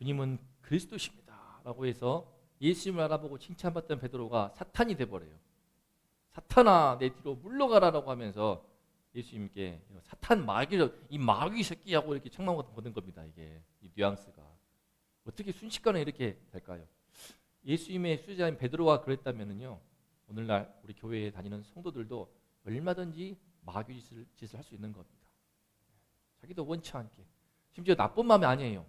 주님은 그리스도십니다 라고 해서 예수님을 알아보고 칭찬받던 베드로가 사탄이 돼버려요. 사탄아 내 뒤로 물러가라라고 하면서 예수님께 사탄 마귀를 이 마귀 새끼하고 이렇게 책망을 거는 겁니다. 이게 이 뉘앙스가 어떻게 순식간에 이렇게 될까요? 예수님의 수제자인 베드로가 그랬다면은요, 오늘날 우리 교회에 다니는 성도들도 얼마든지 마귀 짓을 할 수 있는 겁니다. 자기도 원치 않게, 심지어 나쁜 마음이 아니에요.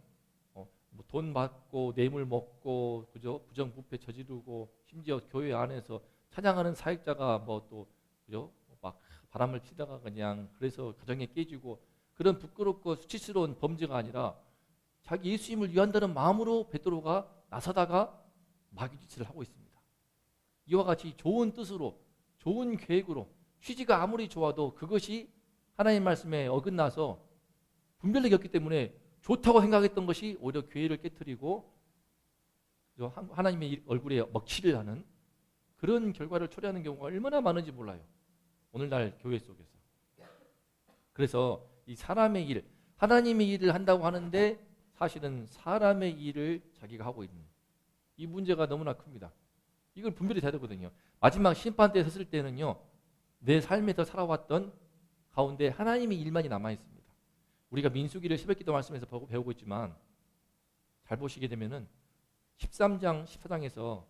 뭐 돈 받고 뇌물 먹고 그죠, 부정부패 저지르고, 심지어 교회 안에서 찬양하는 사역자가 뭐 또 그죠, 막 바람을 피다가 그냥 그래서 가정에 깨지고, 그런 부끄럽고 수치스러운 범죄가 아니라 자기 예수님을 위한다는 마음으로 베드로가 나서다가 마귀 짓을 하고 있습니다. 이와 같이 좋은 뜻으로, 좋은 계획으로, 취지가 아무리 좋아도 그것이 하나님 말씀에 어긋나서 분별력이 없기 때문에 좋다고 생각했던 것이 오히려 교회를 깨트리고 하나님의 얼굴에 먹칠을 하는 그런 결과를 초래하는 경우가 얼마나 많은지 몰라요. 오늘날 교회 속에서. 그래서 이 사람의 일, 하나님의 일을 한다고 하는데 사실은 사람의 일을 자기가 하고 있는 이 문제가 너무나 큽니다. 이걸 분별이 돼야 되거든요. 마지막 심판대에 섰을 때는요, 내 삶에서 살아왔던 가운데 하나님의 일만이 남아있습니다. 우리가 민수기를 새벽기도 말씀에서 배우고 있지만 잘 보시게 되면은 13장, 14장에서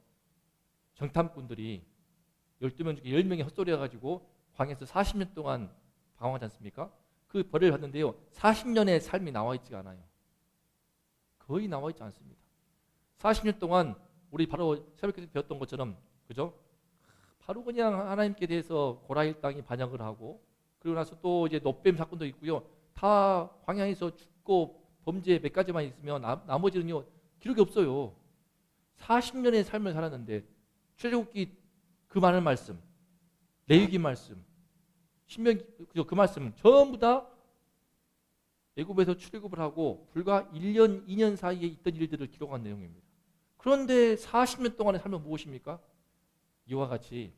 정탐꾼들이 12명 중에 10명이 헛소리해가지고 광야에서 40년 동안 방황하지 않습니까? 그 벌을 받는데요, 40년의 삶이 나와 있지 않아요. 거의 나와 있지 않습니다. 40년 동안 우리 바로 새벽기도 배웠던 것처럼, 그죠? 바로 그냥 하나님께 대해서 고라일 땅이 반역을 하고, 그리고 나서 또 이제 노뱀 사건도 있고요. 다 광야에서 죽고 범죄 몇 가지만 있으면 나머지는요 기록이 없어요. 40년의 삶을 살았는데 출애굽기 그 많은 말씀, 레위기 말씀, 신명기 그 말씀 전부 다 애굽에서 출애굽을 하고 불과 1년, 2년 사이에 있던 일들을 기록한 내용입니다. 그런데 40년 동안의 삶은 무엇입니까? 이와 같이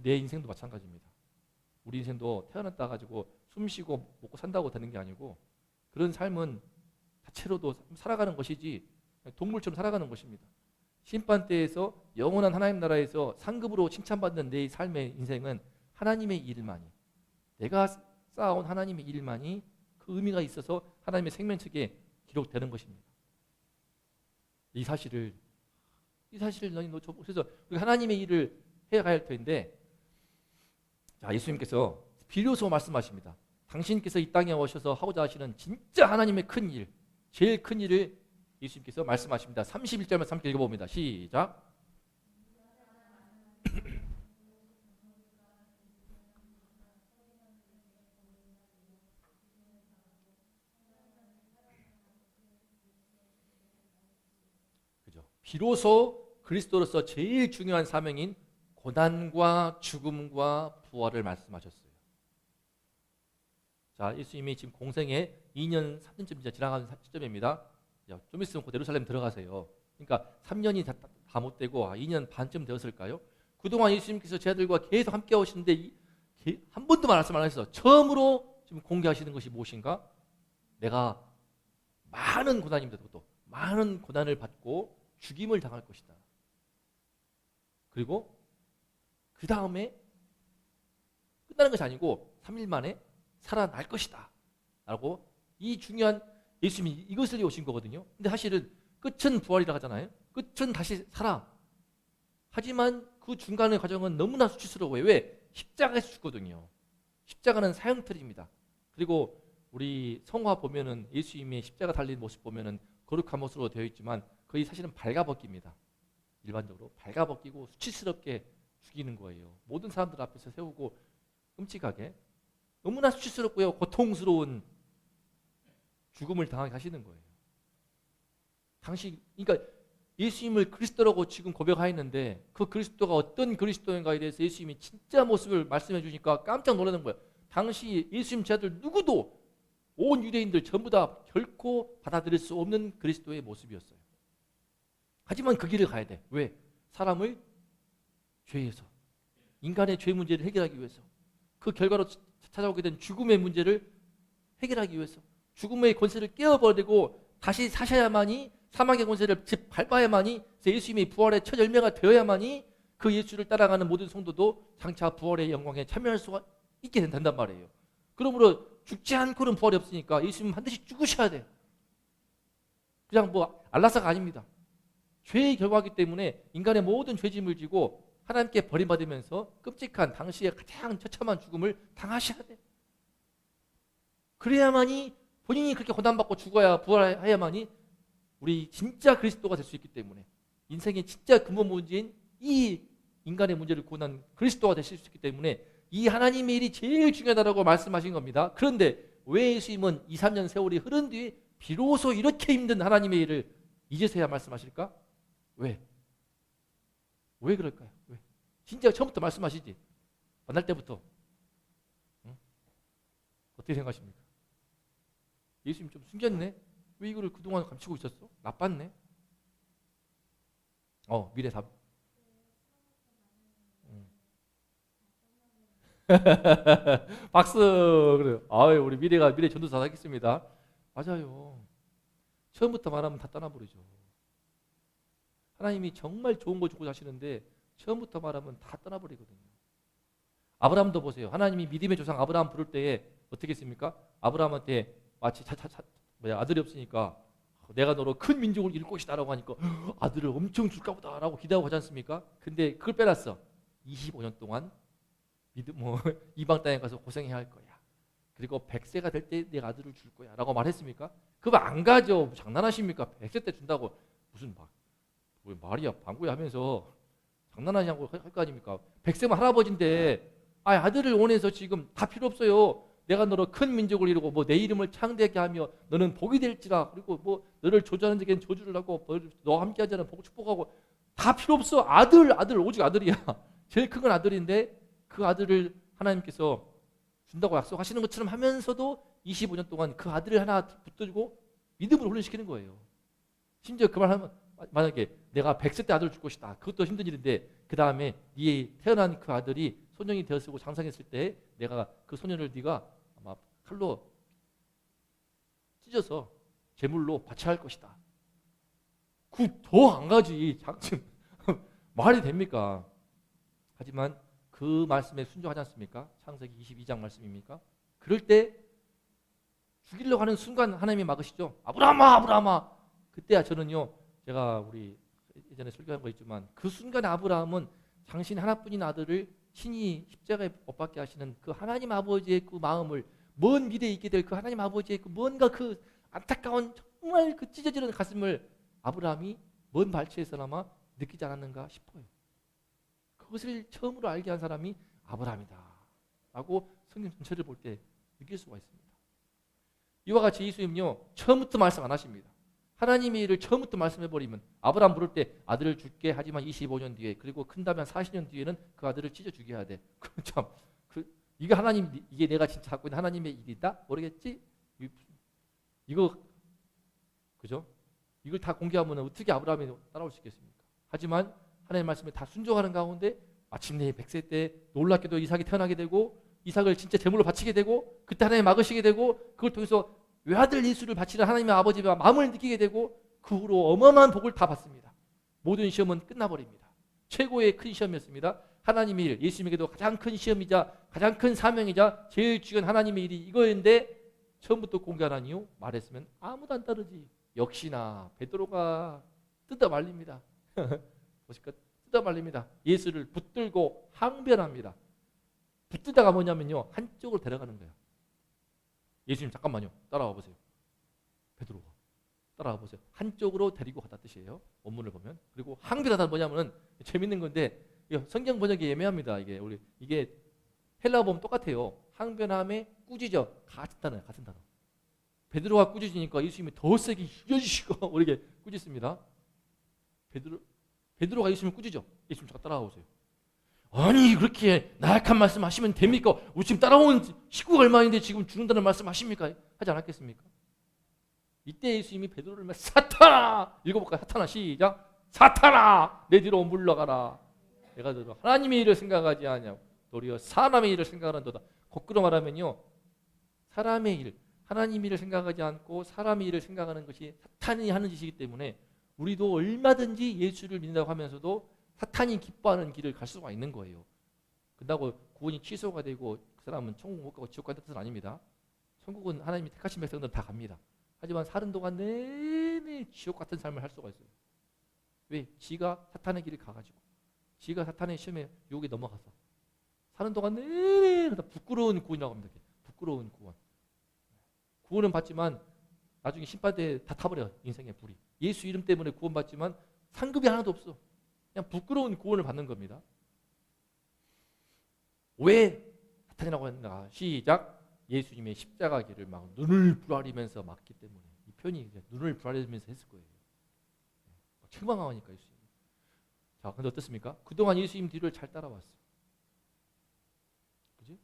내 인생도 마찬가지입니다. 우리 인생도 태어났다 가지고 숨쉬고 먹고 산다고 되는 게 아니고, 그런 삶은 자체로도 살아가는 것이지 동물처럼 살아가는 것입니다. 심판대에서 영원한 하나님 나라에서 상급으로 칭찬받는 내 삶의 인생은 하나님의 일만이, 내가 쌓아온 하나님의 일만이 그 의미가 있어서 하나님의 생명책에 기록되는 것입니다. 이 사실을 너희 놓쳐보고, 그래서 하나님의 일을 해가야 할 텐데, 자, 예수님께서 비로소 말씀하십니다. 당신께서 이 땅에 오셔서 하고자 하시는 진짜 하나님의 큰 일, 제일 큰 일을 예수님께서 말씀하십니다. 31절만 3절 읽어봅니다. 시작. 그죠? 비로소 그리스도로서 제일 중요한 사명인 고난과 죽음과 부활을 말씀하셨어요. 자, 예수님이 지금 공생에 2년 3년쯤 이제 지나가는 시점입니다. 좀 있으면 곧 예루살렘 들어가세요. 그러니까 3년이 다 못 되고 2년 반쯤 되었을까요? 그동안 예수님께서 제 아들과 계속 함께 오시는데 한 번도 말씀 안 하셔서 처음으로 지금 공개하시는 것이 무엇인가? 내가 많은 고난입니다. 또 많은 고난을 받고 죽임을 당할 것이다. 그리고 그 다음에 끝나는 것이 아니고 3일 만에 살아날 것이다 라고, 이 중요한 예수님이 이것을 오신 거거든요. 근데 사실은 끝은 부활이라 하잖아요. 끝은 다시 살아. 하지만 그 중간의 과정은 너무나 수치스러워요. 왜? 십자가에서 죽거든요. 십자가는 사형틀입니다. 그리고 우리 성화 보면은 예수님의 십자가 달린 모습 보면은 거룩한 모습으로 되어 있지만 거의 사실은 발가벗깁니다. 일반적으로 발가벗기고 수치스럽게 죽이는 거예요. 모든 사람들 앞에서 세우고 끔찍하게, 너무나 수치스럽고요 고통스러운 죽음을 당하게 하시는 거예요. 그러니까 예수님을 그리스도라고 지금 고백하였는데 그 그리스도가 어떤 그리스도인가에 대해서 예수님이 진짜 모습을 말씀해 주니까 깜짝 놀라는 거예요. 당시 예수님 제자들 누구도, 온 유대인들 전부 다 결코 받아들일 수 없는 그리스도의 모습이었어요. 하지만 그 길을 가야 돼. 왜? 사람을 죄에서, 인간의 죄 문제를 해결하기 위해서, 그 결과로 찾아오게 된 죽음의 문제를 해결하기 위해서, 죽음의 권세를 깨어버리고 다시 사셔야만이 사망의 권세를 밟아야만이 예수님의 부활의 첫 열매가 되어야만이 그 예수를 따라가는 모든 성도도 장차 부활의 영광에 참여할 수가 있게 된단 말이에요. 그러므로 죽지 않고는 부활이 없으니까 예수님 반드시 죽으셔야 돼요. 그냥 뭐 알라사가 아닙니다. 죄의 결과이기 때문에 인간의 모든 죄짐을 지고 하나님께 버림받으면서 끔찍한 당시에 가장 처참한 죽음을 당하셔야 돼요. 그래야만이 본인이 그렇게 고난받고 죽어야 부활해야만이 우리 진짜 그리스도가 될 수 있기 때문에 인생의 진짜 근본 문제인 이 인간의 문제를 고난 그리스도가 되실 수 있기 때문에 이 하나님의 일이 제일 중요하다고 말씀하신 겁니다. 그런데 왜 예수님은 2, 3년 세월이 흐른 뒤에 비로소 이렇게 힘든 하나님의 일을 이제서야 말씀하실까? 왜? 왜 그럴까요? 왜? 진짜 처음부터 말씀하시지. 만날 때부터. 응? 어떻게 생각하십니까? 예수님 좀 숨겼네? 왜 이거를 그동안 감추고 있었어? 나빴네? 미래 답. 박수. 그래요. 아유, 우리 미래 전도사 하겠습니다. 맞아요. 처음부터 말하면 다 떠나버리죠. 하나님이 정말 좋은 거 주고 하시는데 처음부터 말하면 다 떠나버리거든요. 아브라함도 보세요. 하나님이 믿음의 조상 아브라함 부를 때에 어떻게 했습니까? 아브라함한테 마치 아들이 없으니까 내가 너로 큰 민족을 이룰 것이다라고 하니까 아들을 엄청 줄까 보다라고 기대하고 하지 않습니까? 근데 그걸 빼놨어. 25년 동안 이방 땅에 가서 고생해야 할 거야. 그리고 100세가 될 때 내가 아들을 줄 거야 라고 말했습니까? 그거 안 가죠. 장난하십니까? 100세 때 준다고 무슨 왜 말이야 방구야 하면서 장난하냐고 할 거 아닙니까? 100세면 할아버지인데 아들을 원해서 지금 다 필요 없어요. 내가 너로 큰 민족을 이루고 뭐 내 이름을 창대하게 하며 너는 복이 될지라 그리고 뭐 너를 저주하는 자에게는 저주를 하고 너와 함께하지 않은 복 축복하고 다 필요 없어. 아들 오직 아들이야. 제일 큰 건 아들인데 그 아들을 하나님께서 준다고 약속하시는 것처럼 하면서도 25년 동안 그 아들을 하나 붙들고 믿음으로 훈련시키는 거예요. 심지어 그 말 하면 만약에 내가 100세 때 아들을 줄 것이다. 그것도 힘든 일인데 그 다음에 네 태어난 그 아들이 소년이 되었고 장성했을 때 내가 그 소년을 네가 아마 칼로 찢어서 제물로 바쳐야 할 것이다. 그 더 안 가지. 장sim 말이 됩니까? 하지만 그 말씀에 순종하지 않습니까? 창세기 22장 말씀입니까? 그럴 때 죽이려고 하는 순간 하나님이 막으시죠. 아브라함아. 그때야 저는요. 제가 우리 예전에 설교한 거 있지만 그 순간에 아브라함은 당신 하나뿐인 아들을 신이 십자가에 못 박게 하시는 그 하나님 아버지의 그 마음을 먼 미래에 있게 될 그 하나님 아버지의 그 뭔가 그 안타까운 정말 그 찢어지는 가슴을 아브라함이 먼 발치에서나마 느끼지 않았는가 싶어요. 그것을 처음으로 알게 한 사람이 아브라함이다 라고 성경 전체를 볼 때 느낄 수가 있습니다. 이와 같이 예수님은요 처음부터 말씀 안 하십니다. 하나님의 일을 처음부터 말씀해버리면 아브라함 부를 때 아들을 줄게 하지만 25년 뒤에 그리고 큰다면 40년 뒤에는 그 아들을 찢어 죽여야 돼. 참, 이게 하나님 이게 내가 진짜 갖고 있는 하나님의 일이다? 모르겠지? 이거 그죠? 이걸 다 공개하면 어떻게 아브라함이 따라올 수 있겠습니까? 하지만 하나님의 말씀에 다 순종하는 가운데 마침내 100세 때 놀랍게도 이삭이 태어나게 되고 이삭을 진짜 제물로 바치게 되고 그때 하나님 막으시게 되고 그걸 통해서 외아들 예수를 바치는 하나님의 아버지와 마음을 느끼게 되고 그 후로 어마어마한 복을 다 받습니다. 모든 시험은 끝나버립니다. 최고의 큰 시험이었습니다. 하나님의 일, 예수님에게도 가장 큰 시험이자 가장 큰 사명이자 제일 중요한 하나님의 일이 이거였는데 처음부터 공개하는 이유 말했으면 아무도 안 따르지. 역시나 베드로가 뜯어 말립니다. 보실까? 뜯어 말립니다. 예수를 붙들고 항변합니다. 붙들다가 뭐냐면요 한쪽으로 데려가는 거예요. 예수님 잠깐만요. 따라와 보세요. 베드로가 따라와 보세요. 한쪽으로 데리고 가다 뜻이에요. 원문을 보면. 그리고 항변하다 뭐냐면은 재밌는 건데 성경 번역이 애매합니다. 이게 헬라어 보면 똑같아요. 항변함에 꾸짖어 같은 단어. 베드로가 꾸짖으니까 예수님이 더 세게 이겨주시고 우리에게 꾸짖습니다. 베드로가 예수님을 꾸짖어. 예수님 잠깐 따라와 보세요. 아니 그렇게 나약한 말씀 하시면 됩니까? 우리 지금 따라온 식구가 얼마인데 지금 죽는다는 말씀 하십니까? 하지 않았겠습니까? 이때 예수님이 베드로를 사탄아! 읽어볼까요? 사탄아 시작! 사탄아! 내 뒤로 물러가라. 내가 너로 하나님의 일을 생각하지 않냐고 도리어 사람의 일을 생각하는도다. 거꾸로 말하면요 사람의 일, 하나님 일을 생각하지 않고 사람 일을 생각하는 것이 사탄이 하는 짓이기 때문에 우리도 얼마든지 예수를 믿는다고 하면서도 사탄이 기뻐하는 길을 갈 수가 있는 거예요. 그렇다고 구원이 취소가 되고 그 사람은 천국 못 가고 지옥 가는 뜻은 아닙니다. 천국은 하나님이 택하신 백성들은 다 갑니다. 하지만 사는 동안 내내 지옥 같은 삶을 할 수가 있어요. 왜? 지가 사탄의 길을 가가지고 지가 사탄의 시험에 유혹에 넘어가서 사는 동안 내내 부끄러운 구원이라고 합니다. 부끄러운 구원. 구원은 받지만 나중에 심판대에 다 타버려. 인생의 불이. 예수 이름 때문에 구원받지만 상급이 하나도 없어. 그냥 부끄러운 구원을 받는 겁니다. 왜 사탄이라고 했는가? 시작. 예수님의 십자가 길을 막 눈을 부라리면서 막기 때문에 이 편이 이제 눈을 부라리면서 했을 거예요. 실망하니까 예수님. 자, 근데 어떻습니까? 그동안 예수님 뒤를 잘 따라왔어. 그지?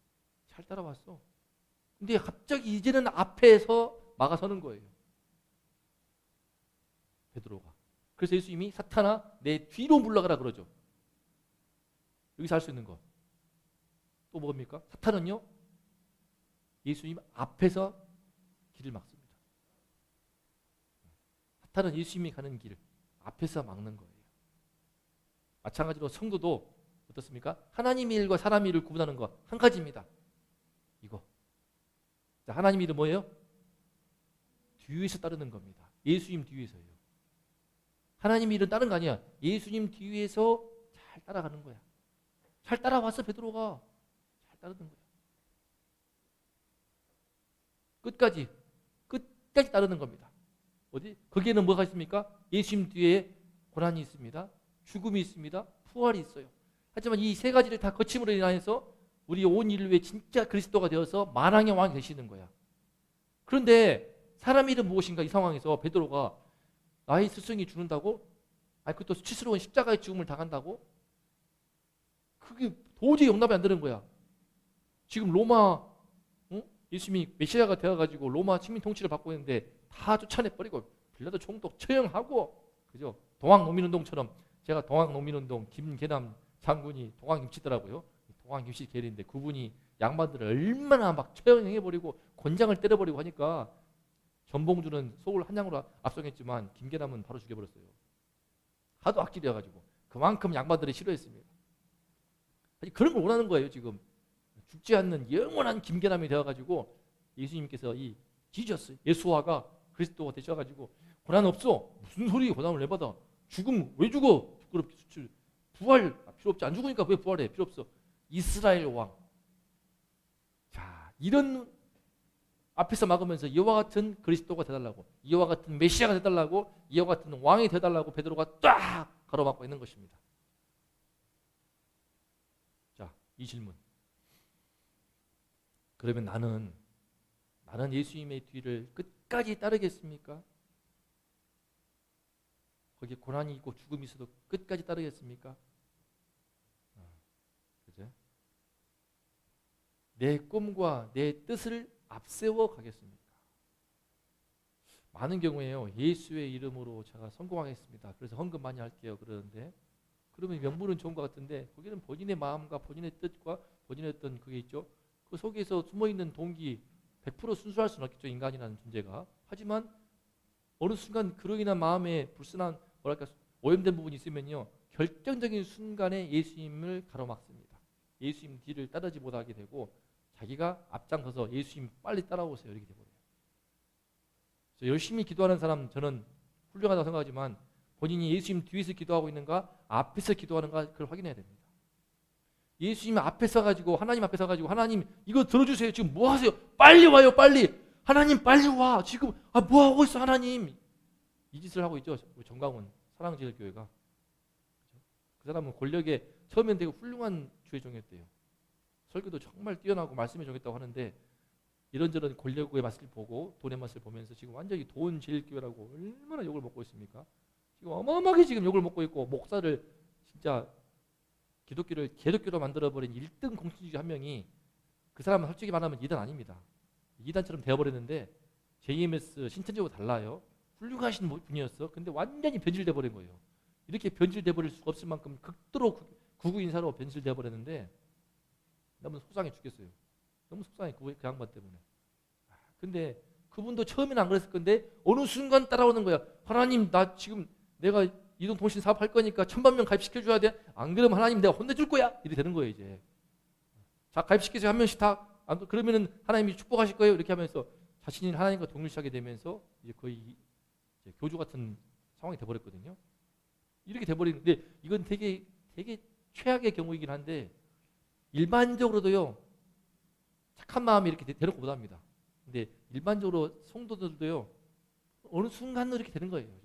잘 따라왔어. 근데 갑자기 이제는 앞에서 막아서는 거예요. 베드로가. 그래서 예수님이 사탄아 내 뒤로 물러가라 그러죠. 여기서 할 수 있는 거. 또 뭡니까? 사탄은요. 예수님 앞에서 길을 막습니다. 사탄은 예수님이 가는 길을 앞에서 막는 거예요. 마찬가지로 성도도 어떻습니까? 하나님의 일과 사람의 일을 구분하는 거 한 가지입니다. 이거. 자, 하나님의 일은 뭐예요? 뒤에서 따르는 겁니다. 예수님 뒤에서요. 하나님의 일은 다른 거 아니야. 예수님 뒤에서 잘 따라가는 거야. 잘 따라왔어 베드로가. 잘 따르는 거야. 끝까지 따르는 겁니다. 어디? 거기에는 뭐가 있습니까? 예수님 뒤에 고난이 있습니다. 죽음이 있습니다. 부활이 있어요. 하지만 이 세 가지를 다 거침으로 인해서 우리 온 인류의 진짜 그리스도가 되어서 만왕의 왕이 되시는 거야. 그런데 사람의 일은 무엇인가? 이 상황에서 베드로가 나의 스승이 죽는다고? 아니 그것도 수치스러운 십자가의 죽음을 당한다고? 그게 도저히 용납이 안 되는 거야. 지금 로마 예수님이 메시아가 되어가지고 로마 식민 통치를 받고 있는데 다 쫓아내버리고 빌라도 총독 처형하고 그죠? 동학농민운동처럼 제가 동학농민운동 김계남 장군이 동학임치더라고요. 동학임치 계리인데 그분이 양반들을 얼마나 막 처형해버리고 권장을 때려버리고 하니까 전봉주는 속을 한 양으로 압송했지만 김계남은 바로 죽여버렸어요. 하도 악질이어가지고 그만큼 양반들이 싫어했습니다. 그런 걸 원하는 거예요 지금. 죽지 않는 영원한 김계남이 되어가지고 예수님께서 이 지저스 예수화가 그리스도가 되셔가지고 고난 없어. 무슨 소리 고난을 왜 받아? 죽음 왜 죽어? 부끄럽게 수출 부활 필요 없지. 안 죽으니까 왜 부활해? 필요 없어. 이스라엘 왕. 자 이런 앞에서 막으면서 이와 같은 그리스도가 되달라고 이와 같은 메시아가 되달라고 이와 같은 왕이 되달라고 베드로가 딱 가로막고 있는 것입니다. 자 이 질문. 그러면 나는 예수님의 뒤를 끝까지 따르겠습니까? 거기에 고난이 있고 죽음이 있어도 끝까지 따르겠습니까? 그죠? 내 꿈과 내 뜻을 앞세워 가겠습니까? 많은 경우에요. 예수의 이름으로 제가 성공하겠습니다. 그래서 헌금 많이 할게요. 그러는데 그러면 명분은 좋은 것 같은데 거기는 본인의 마음과 본인의 뜻과 본인의 어떤 그게 있죠. 그 속에서 숨어있는 동기 100% 순수할 수는 없겠죠. 인간이라는 존재가. 하지만 어느 순간 그로 인한 마음에 불순한 뭐랄까 오염된 부분이 있으면요. 결정적인 순간에 예수님을 가로막습니다. 예수님 뒤를 따르지 못하게 되고 자기가 앞장서서 예수님 빨리 따라오세요. 이렇게 돼버려요. 그래서 열심히 기도하는 사람 저는 훌륭하다고 생각하지만 본인이 예수님 뒤에서 기도하고 있는가 앞에서 기도하는가 그걸 확인해야 됩니다. 예수님 앞에 서가지고 하나님 앞에 서가지고 하나님 이거 들어주세요. 지금 뭐 하세요? 빨리 와요. 빨리. 하나님 빨리 와. 지금 뭐 하고 있어 하나님. 이 짓을 하고 있죠. 우리 정강훈 사랑제일교회가. 그 사람은 권력에 처음엔 되게 훌륭한 주의 종이었대요. 설교도 정말 뛰어나고 말씀의 종이었다고 하는데 이런저런 권력의 맛을 보고 돈의 맛을 보면서 지금 완전히 돈 제일교회라고 얼마나 욕을 먹고 있습니까? 지금 어마어마하게 지금 욕을 먹고 있고 목사를 진짜 기독교를 개독교로 만들어버린 1등 공신주의 한 명이 그 사람은 솔직히 말하면 2단 아닙니다. 2단처럼 되어버렸는데 JMS 신천지하고 달라요. 훌륭하신 분이었어. 근데 완전히 변질돼 버린 거예요. 이렇게 변질돼 버릴 수가 없을 만큼 극도로 구구 인사로 변질돼 버렸는데 너무 속상해 죽겠어요. 너무 속상해 그 양반 때문에. 근데 그분도 처음에는 안 그랬을 건데 어느 순간 따라오는 거야. 하나님, 나 지금 내가 이동통신 사업 할 거니까 1,000만 명 가입시켜줘야 돼. 안 그러면 하나님 내가 혼내줄 거야. 이렇게 되는 거예요 이제. 자, 가입시키세요. 한 명씩 다. 그러면은 하나님이 축복하실 거예요. 이렇게 하면서 자신이 하나님과 동일시하게 되면서 이제 거의 이제 교주 같은 상황이 돼버렸거든요. 이렇게 돼버리는데 이건 되게 최악의 경우이긴 한데 일반적으로도요 착한 마음이 이렇게 대놓고 못합니다. 근데 일반적으로 성도들도요 어느 순간으로 이렇게 되는 거예요.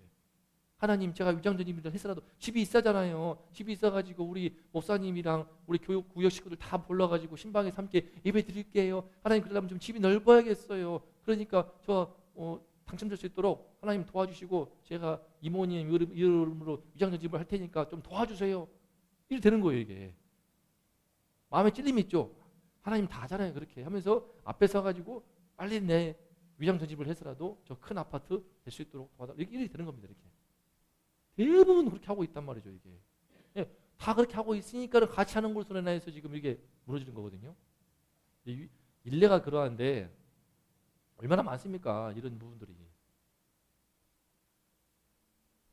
하나님, 제가 위장전입니다 했으라도 집이 있어잖아요. 집이 있어가지고 우리 목사님이랑 우리 교육 구역 식구들 다 불러가지고 신방에서 함께 예배 드릴게요. 하나님, 그러려면 좀 집이 넓어야겠어요. 그러니까 저 당첨될 수 있도록 하나님 도와주시고 제가 이모님 이름으로 위장전집을 할 테니까 좀 도와주세요. 이렇게 되는 거예요 이게. 마음에 찔림이 있죠. 하나님 다 하잖아요. 그렇게 하면서 앞에 서가지고 빨리 내 위장전집을 해서라도 저 큰 아파트 될 수 있도록 도와달라. 이렇게 되는 겁니다. 이렇게. 대부분 그렇게 하고 있단 말이죠 이게. 예, 다 그렇게 하고 있으니까 같이 하는 것으로 인해서 지금 이게 무너지는 거거든요. 일례가 그러한데 얼마나 많습니까 이런 부분들이.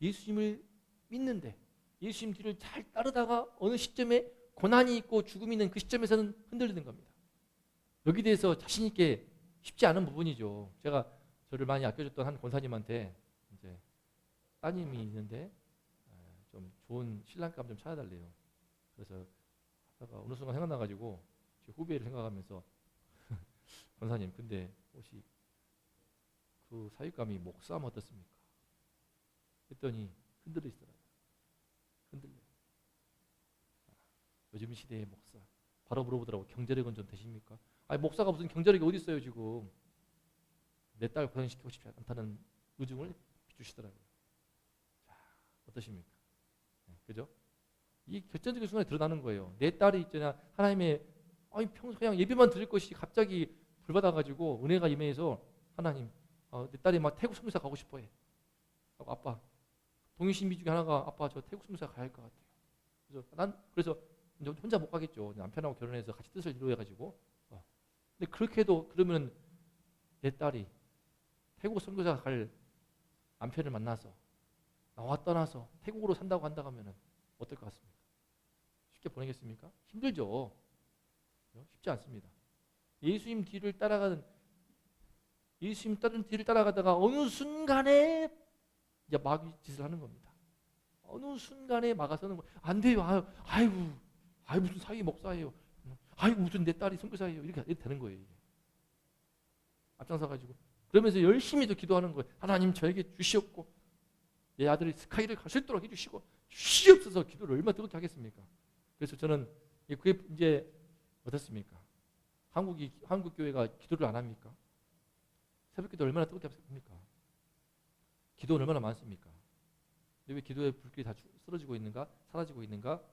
예수님을 믿는데 예수님 뒤를 잘 따르다가 어느 시점에 고난이 있고 죽음이 있는 그 시점에서는 흔들리는 겁니다. 여기 대해서 자신 있게 쉽지 않은 부분이죠. 제가 저를 많이 아껴줬던 한 권사님한테 이제 따님이 있는데 좀 좋은 신랑감 좀 찾아달래요. 그래서 하다가 어느 순간 생각나가지고 제 후배를 생각하면서 권사님, 근데 혹시 그 사윗감이 목사하면 어떻습니까? 했더니 흔들리시더라고요. 흔들려요. 요즘 시대의 목사 바로 물어보더라고. 경제력은 좀 되십니까? 아니, 목사가 무슨 경제력이 어디 있어요 지금. 내 딸 고생시키고 싶지 않다는 의중을 비추시더라고요. 어떠십니까? 그죠? 이 결정적인 순간에 드러나는 거예요. 내 딸이 있잖아. 하나님의 평소 그냥 예배만 드릴 것이 갑자기 불받아가지고 은혜가 임해서 하나님, 내 딸이 막 태국 선교사 가고 싶어해. 아빠, 동의신비 중에 하나가 아빠 저 태국 선교사 가야 할 것 같아요. 그래서 혼자 못 가겠죠. 남편하고 결혼해서 같이 뜻을 이루어가지고. 근데 그렇게 해도 그러면 내 딸이 태국 선교사 갈 남편을 만나서 나와 떠나서 태국으로 산다고 한다고 하면 어떨 것 같습니까? 쉽게 보내겠습니까? 힘들죠. 쉽지 않습니다. 예수님 뒤를 따라가다가 어느 순간에 이제 마귀 짓을 하는 겁니다. 어느 순간에 막아서는 안 돼요. 아유 무슨 사위 목사예요. 아유 무슨 내 딸이 선교사예요. 이렇게 되는 거예요. 이게. 앞장서 가지고 그러면서 열심히 또 기도하는 거예요. 하나님 저에게 주시옵고 내 아들이 스카이를 갈 수 있도록 해주시고 주시옵소서. 기도를 얼마나 뜨겁게 하겠습니까? 그래서 저는 그게 이제 어떻습니까? 한국 교회가 기도를 안 합니까? 새벽기도 얼마나 뜨겁게 합니까? 기도는 얼마나 많습니까? 왜 기도의 불길이 다 쓰러지고 있는가? 사라지고 있는가?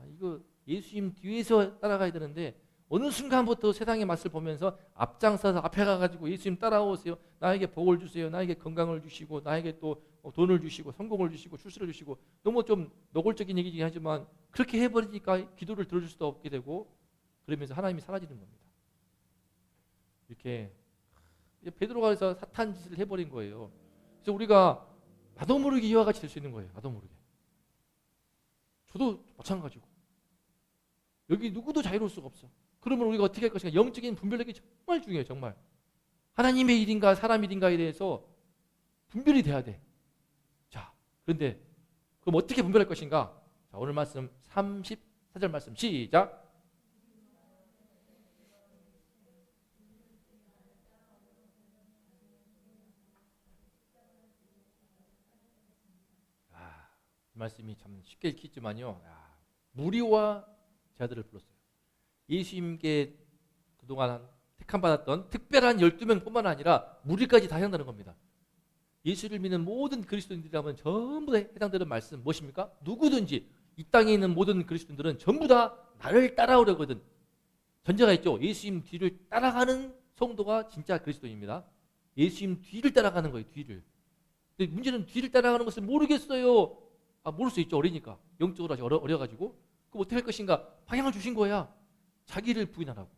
이거 예수님 뒤에서 따라가야 되는데 어느 순간부터 세상의 맛을 보면서 앞장서서 앞에 가가지고 예수님 따라오세요. 나에게 복을 주세요. 나에게 건강을 주시고 나에게 또 돈을 주시고 성공을 주시고 출세를 주시고 너무 좀 노골적인 얘기긴 하지만 그렇게 해버리니까 기도를 들어줄 수도 없게 되고 그러면서 하나님이 사라지는 겁니다. 이렇게 베드로가 해서 사탄 짓을 해버린 거예요. 그래서 우리가 나도 모르게 이와 같이 될 수 있는 거예요. 나도 모르게. 저도 마찬가지고. 여기 누구도 자유로울 수가 없어. 그러면 우리가 어떻게 할 것인가? 영적인 분별력이 정말 중요해요. 정말. 하나님의 일인가 사람 일인가에 대해서 분별이 돼야 돼. 자, 그런데 그럼 어떻게 분별할 것인가? 자, 오늘 말씀 34절 말씀 시작. 이 말씀이 참 쉽게 읽히지만요. 무리와 제자들을 불렀어요. 예수님께 그동안 택함받았던 특별한 12명 뿐만 아니라 무리까지 다 해당되는 겁니다. 예수를 믿는 모든 그리스도인들이라면 전부 다 해당되는 말씀 무엇입니까? 누구든지 이 땅에 있는 모든 그리스도인들은 전부 다 나를 따라오려거든. 전제가 있죠. 예수님 뒤를 따라가는 성도가 진짜 그리스도인입니다. 예수님 뒤를 따라가는 거예요. 뒤를. 근데 문제는 뒤를 따라가는 것을 모르겠어요. 모를 수 있죠. 어리니까. 영적으로 아직 어려가지고. 그럼 어떻게 할 것인가? 방향을 주신 거야. 자기를 부인하라고.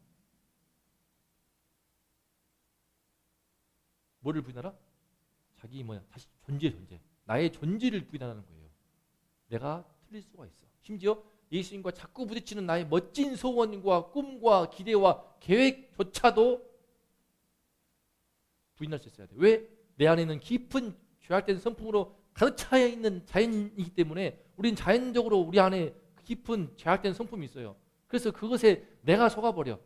뭐를 부인하라? 자기 다시 존재. 나의 존재를 부인하는 거예요. 내가 틀릴 수가 있어. 심지어 예수님과 자꾸 부딪히는 나의 멋진 소원과 꿈과 기대와 계획조차도 부인할 수 있어야 돼. 왜? 내 안에는 깊은 죄악된 성품으로 가득 차여 있는 자연이기 때문에 우린 자연적으로 우리 안에 깊은 죄악된 성품이 있어요. 그래서 그것에 내가 속아버려.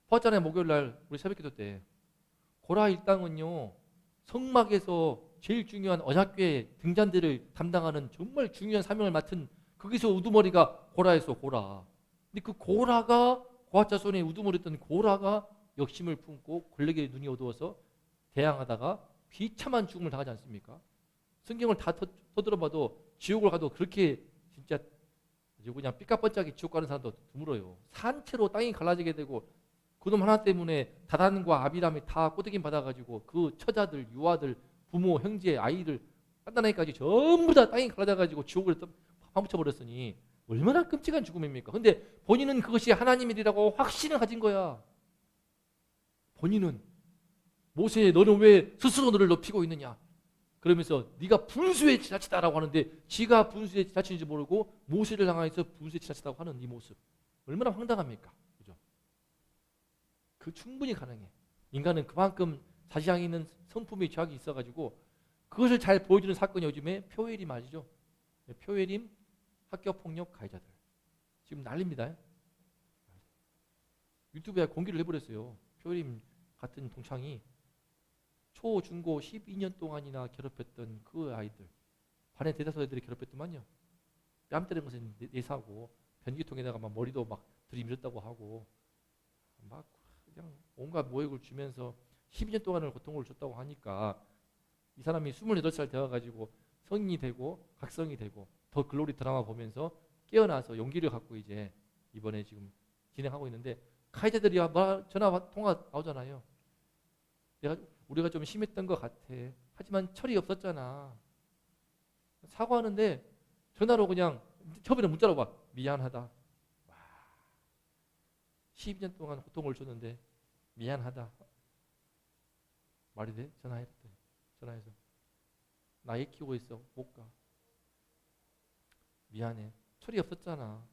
보았잖아요. 목요일날 우리 새벽기도 때 고라 일당은요 성막에서 제일 중요한 언약궤 등잔대를 담당하는 정말 중요한 사명을 맡은 거기서 우두머리가 고라였어. 고라. 근데 그 고라가 고아 자손의 우두머리였던 고라가 욕심을 품고 권력의 눈이 어두워서 대항하다가 비참한 죽음을 당하지 않습니까? 성경을 다 터들어봐도 지옥을 가도 그렇게 진짜 아주 그냥 삐까뻔쩍이 지옥 가는 사람도 드물어요. 산채로 땅이 갈라지게 되고 그놈 하나 때문에 다단과 아비람이 다 꼬드김 받아가지고 그 처자들, 유아들, 부모, 형제, 아이들 깐단하기까지 전부 다 땅이 갈라져가지고 지옥을 파묻혀버렸으니 얼마나 끔찍한 죽음입니까? 근데 본인은 그것이 하나님의 일이라고 확신을 가진 거야. 본인은 모세 너는 왜 스스로 너를 높이고 있느냐? 그러면서 네가 분수의 지자치다라고 하는데 지가 분수의 지자치인지 모르고 모세를 향해서 분수의 지자치다고 하는 이 모습 얼마나 황당합니까? 그죠? 그 충분히 가능해. 인간은 그만큼 자기 향해 있는 성품의 죄악이 있어가지고 그것을 잘 보여주는 사건이 요즘에 표혜림 아시죠? 표혜림 학교폭력 가해자들 지금 난립니다. 유튜브에 공개를 해버렸어요. 표혜림 같은 동창이 초, 중고 12년 동안이나 괴롭혔던 그 아이들 반에 대다수 애들이 괴롭혔더만요. 뺨 때리는 것은 내사고 변기통에다가 막 머리도 막 들이밀었다고 하고 막 그냥 온갖 모욕을 주면서 12년 동안을 고통을 줬다고 하니까 이 사람이 28살 되어가지고 성인이 되고 각성이 되고 더 글로리 드라마 보면서 깨어나서 용기를 갖고 이제 이번에 지금 진행하고 있는데 가해자들이 전화 통화 나오잖아요. 우리가 좀 심했던 것 같아. 하지만 철이 없었잖아. 사과하는데 전화로 그냥 처음에는 문자로 봐. 미안하다. 와, 12년 동안 고통을 줬는데 미안하다. 말이 돼? 전화해서 나 애 키우고 있어. 못 가. 미안해. 철이 없었잖아.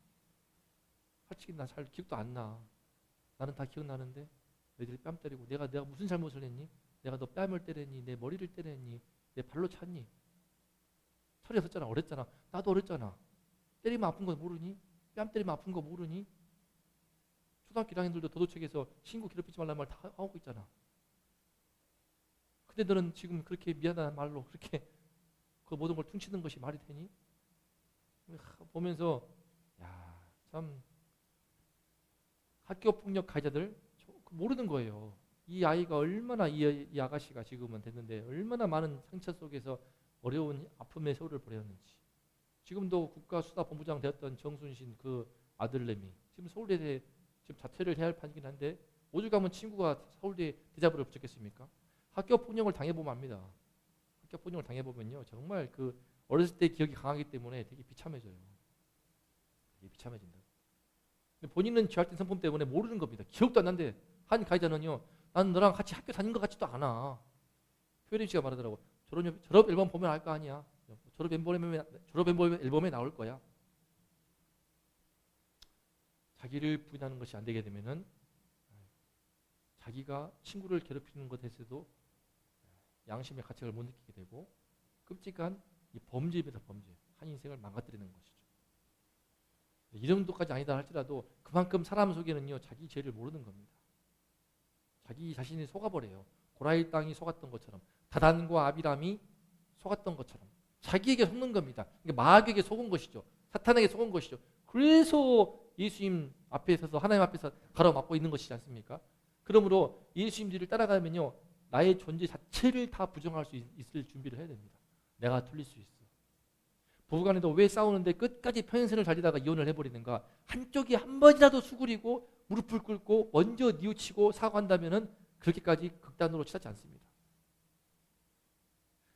솔직히 나 잘 기억도 안 나. 나는 다 기억나는데 너희들이 뺨 때리고 내가 무슨 잘못을 했니? 내가 너 뺨을 때렸니? 내 머리를 때렸니? 내 발로 찼니? 철이 없었잖아. 어렸잖아. 나도 어렸잖아. 때리면 아픈 거 모르니? 뺨 때리면 아픈 거 모르니? 초등학교 1학년들도 도도책에서 친구 괴롭히지 말라는 말 다 하고 있잖아. 근데 너는 지금 그렇게 미안하다는 말로 그렇게 그 모든 걸 퉁치는 것이 말이 되니? 보면서 참 학교폭력 가해자들 모르는 거예요. 이 아이가 얼마나 이 아가씨가 지금은 됐는데 얼마나 많은 상처 속에서 어려운 아픔의 세월을 보냈는지. 지금도 국가수사본부장 되었던 정순신 그 아들내미 지금 서울대에 지금 자퇴를 해야 할 판이긴 한데 오죽하면 친구가 서울대 대자보를 붙였겠습니까? 학교폭력을 당해보면 압니다. 학교폭력을 당해보면요 정말 그 어렸을 때 기억이 강하기 때문에 되게 비참해져요. 되게 비참해진다. 근데 본인은 죄악된 성품 때문에 모르는 겁니다. 기억도 안 난데 한 가해자는요 나는 너랑 같이 학교 다닌 것 같지도 않아. 표혜림 씨가 말하더라고. 졸업 앨범 보면 알 거 아니야. 졸업 앨범에 나올 거야. 자기를 부인하는 것이 안 되게 되면은 자기가 친구를 괴롭히는 것에서도 양심의 가책을 못 느끼게 되고 끔찍한 이 범죄입니다. 범죄. 한 인생을 망가뜨리는 것이죠. 이 정도까지 아니다 할지라도 그만큼 사람 속에는요 자기 죄를 모르는 겁니다. 자기 자신이 속아버려요. 고라일 땅이 속았던 것처럼 다단과 아비람이 속았던 것처럼 자기에게 속는 겁니다. 그러니까 마귀에게 속은 것이죠. 사탄에게 속은 것이죠. 그래서 예수님 앞에 서서 하나님 앞에서 가로막고 있는 것이지 않습니까? 그러므로 예수님 뒤를 따라가면요 나의 존재 자체를 다 부정할 수 있을 준비를 해야 됩니다. 내가 틀릴 수 있어. 부부간에도 왜 싸우는데 끝까지 평생을 달리다가 이혼을 해버리는가? 한쪽이 한 번이라도 수그리고 무릎을 꿇고 먼저 뉘우치고 사과한다면은 그렇게까지 극단으로 치닫지 않습니다.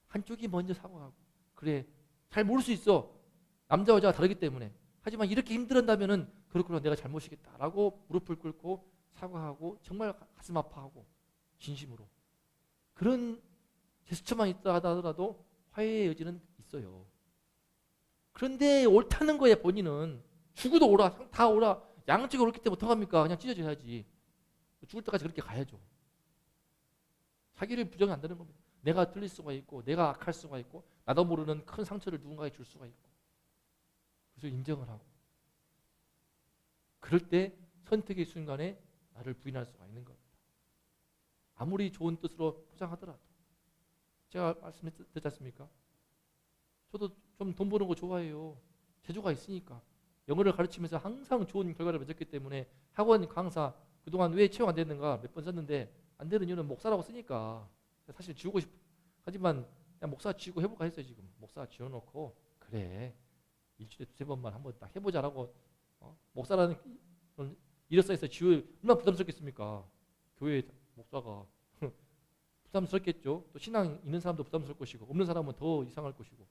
한쪽이 먼저 사과하고 그래 잘 모를 수 있어. 남자 여자가 다르기 때문에. 하지만 이렇게 힘들었다면은 그렇구나 내가 잘못이겠다라고 무릎을 꿇고 사과하고 정말 가슴 아파하고 진심으로 그런 제스처만 있다 하더라도 화해의 여지는 있어요. 그런데 옳다는 거예요. 본인은 죽어도 오라, 다 오라. 양쪽이 옳기 때문에 어떡합니까? 그냥 찢어져야지. 죽을 때까지 그렇게 가야죠. 자기를 부정이 안 되는 겁니다. 내가 틀릴 수가 있고 내가 악할 수가 있고 나도 모르는 큰 상처를 누군가에 줄 수가 있고 그래서 인정을 하고 그럴 때 선택의 순간에 나를 부인할 수가 있는 겁니다. 아무리 좋은 뜻으로 포장하더라도 제가 말씀드렸지 않습니까? 저도 좀 돈 버는 거 좋아해요. 재주가 있으니까. 영어를 가르치면서 항상 좋은 결과를 맺었기 때문에 학원 강사 그동안 왜 채용 안 됐는가 몇 번 썼는데 안 되는 이유는 목사라고 쓰니까 사실 지우고 싶어. 하지만 그냥 목사 지우고 해볼까 했어요. 지금 목사 지워놓고 그래 일주일에 두세 번만 한번 딱 해보자라고 목사라는 이력서에서 지우 얼마나 부담스럽겠습니까? 교회 목사가 부담스럽겠죠. 또 신앙 있는 사람도 부담스러울 것이고 없는 사람은 더 이상할 것이고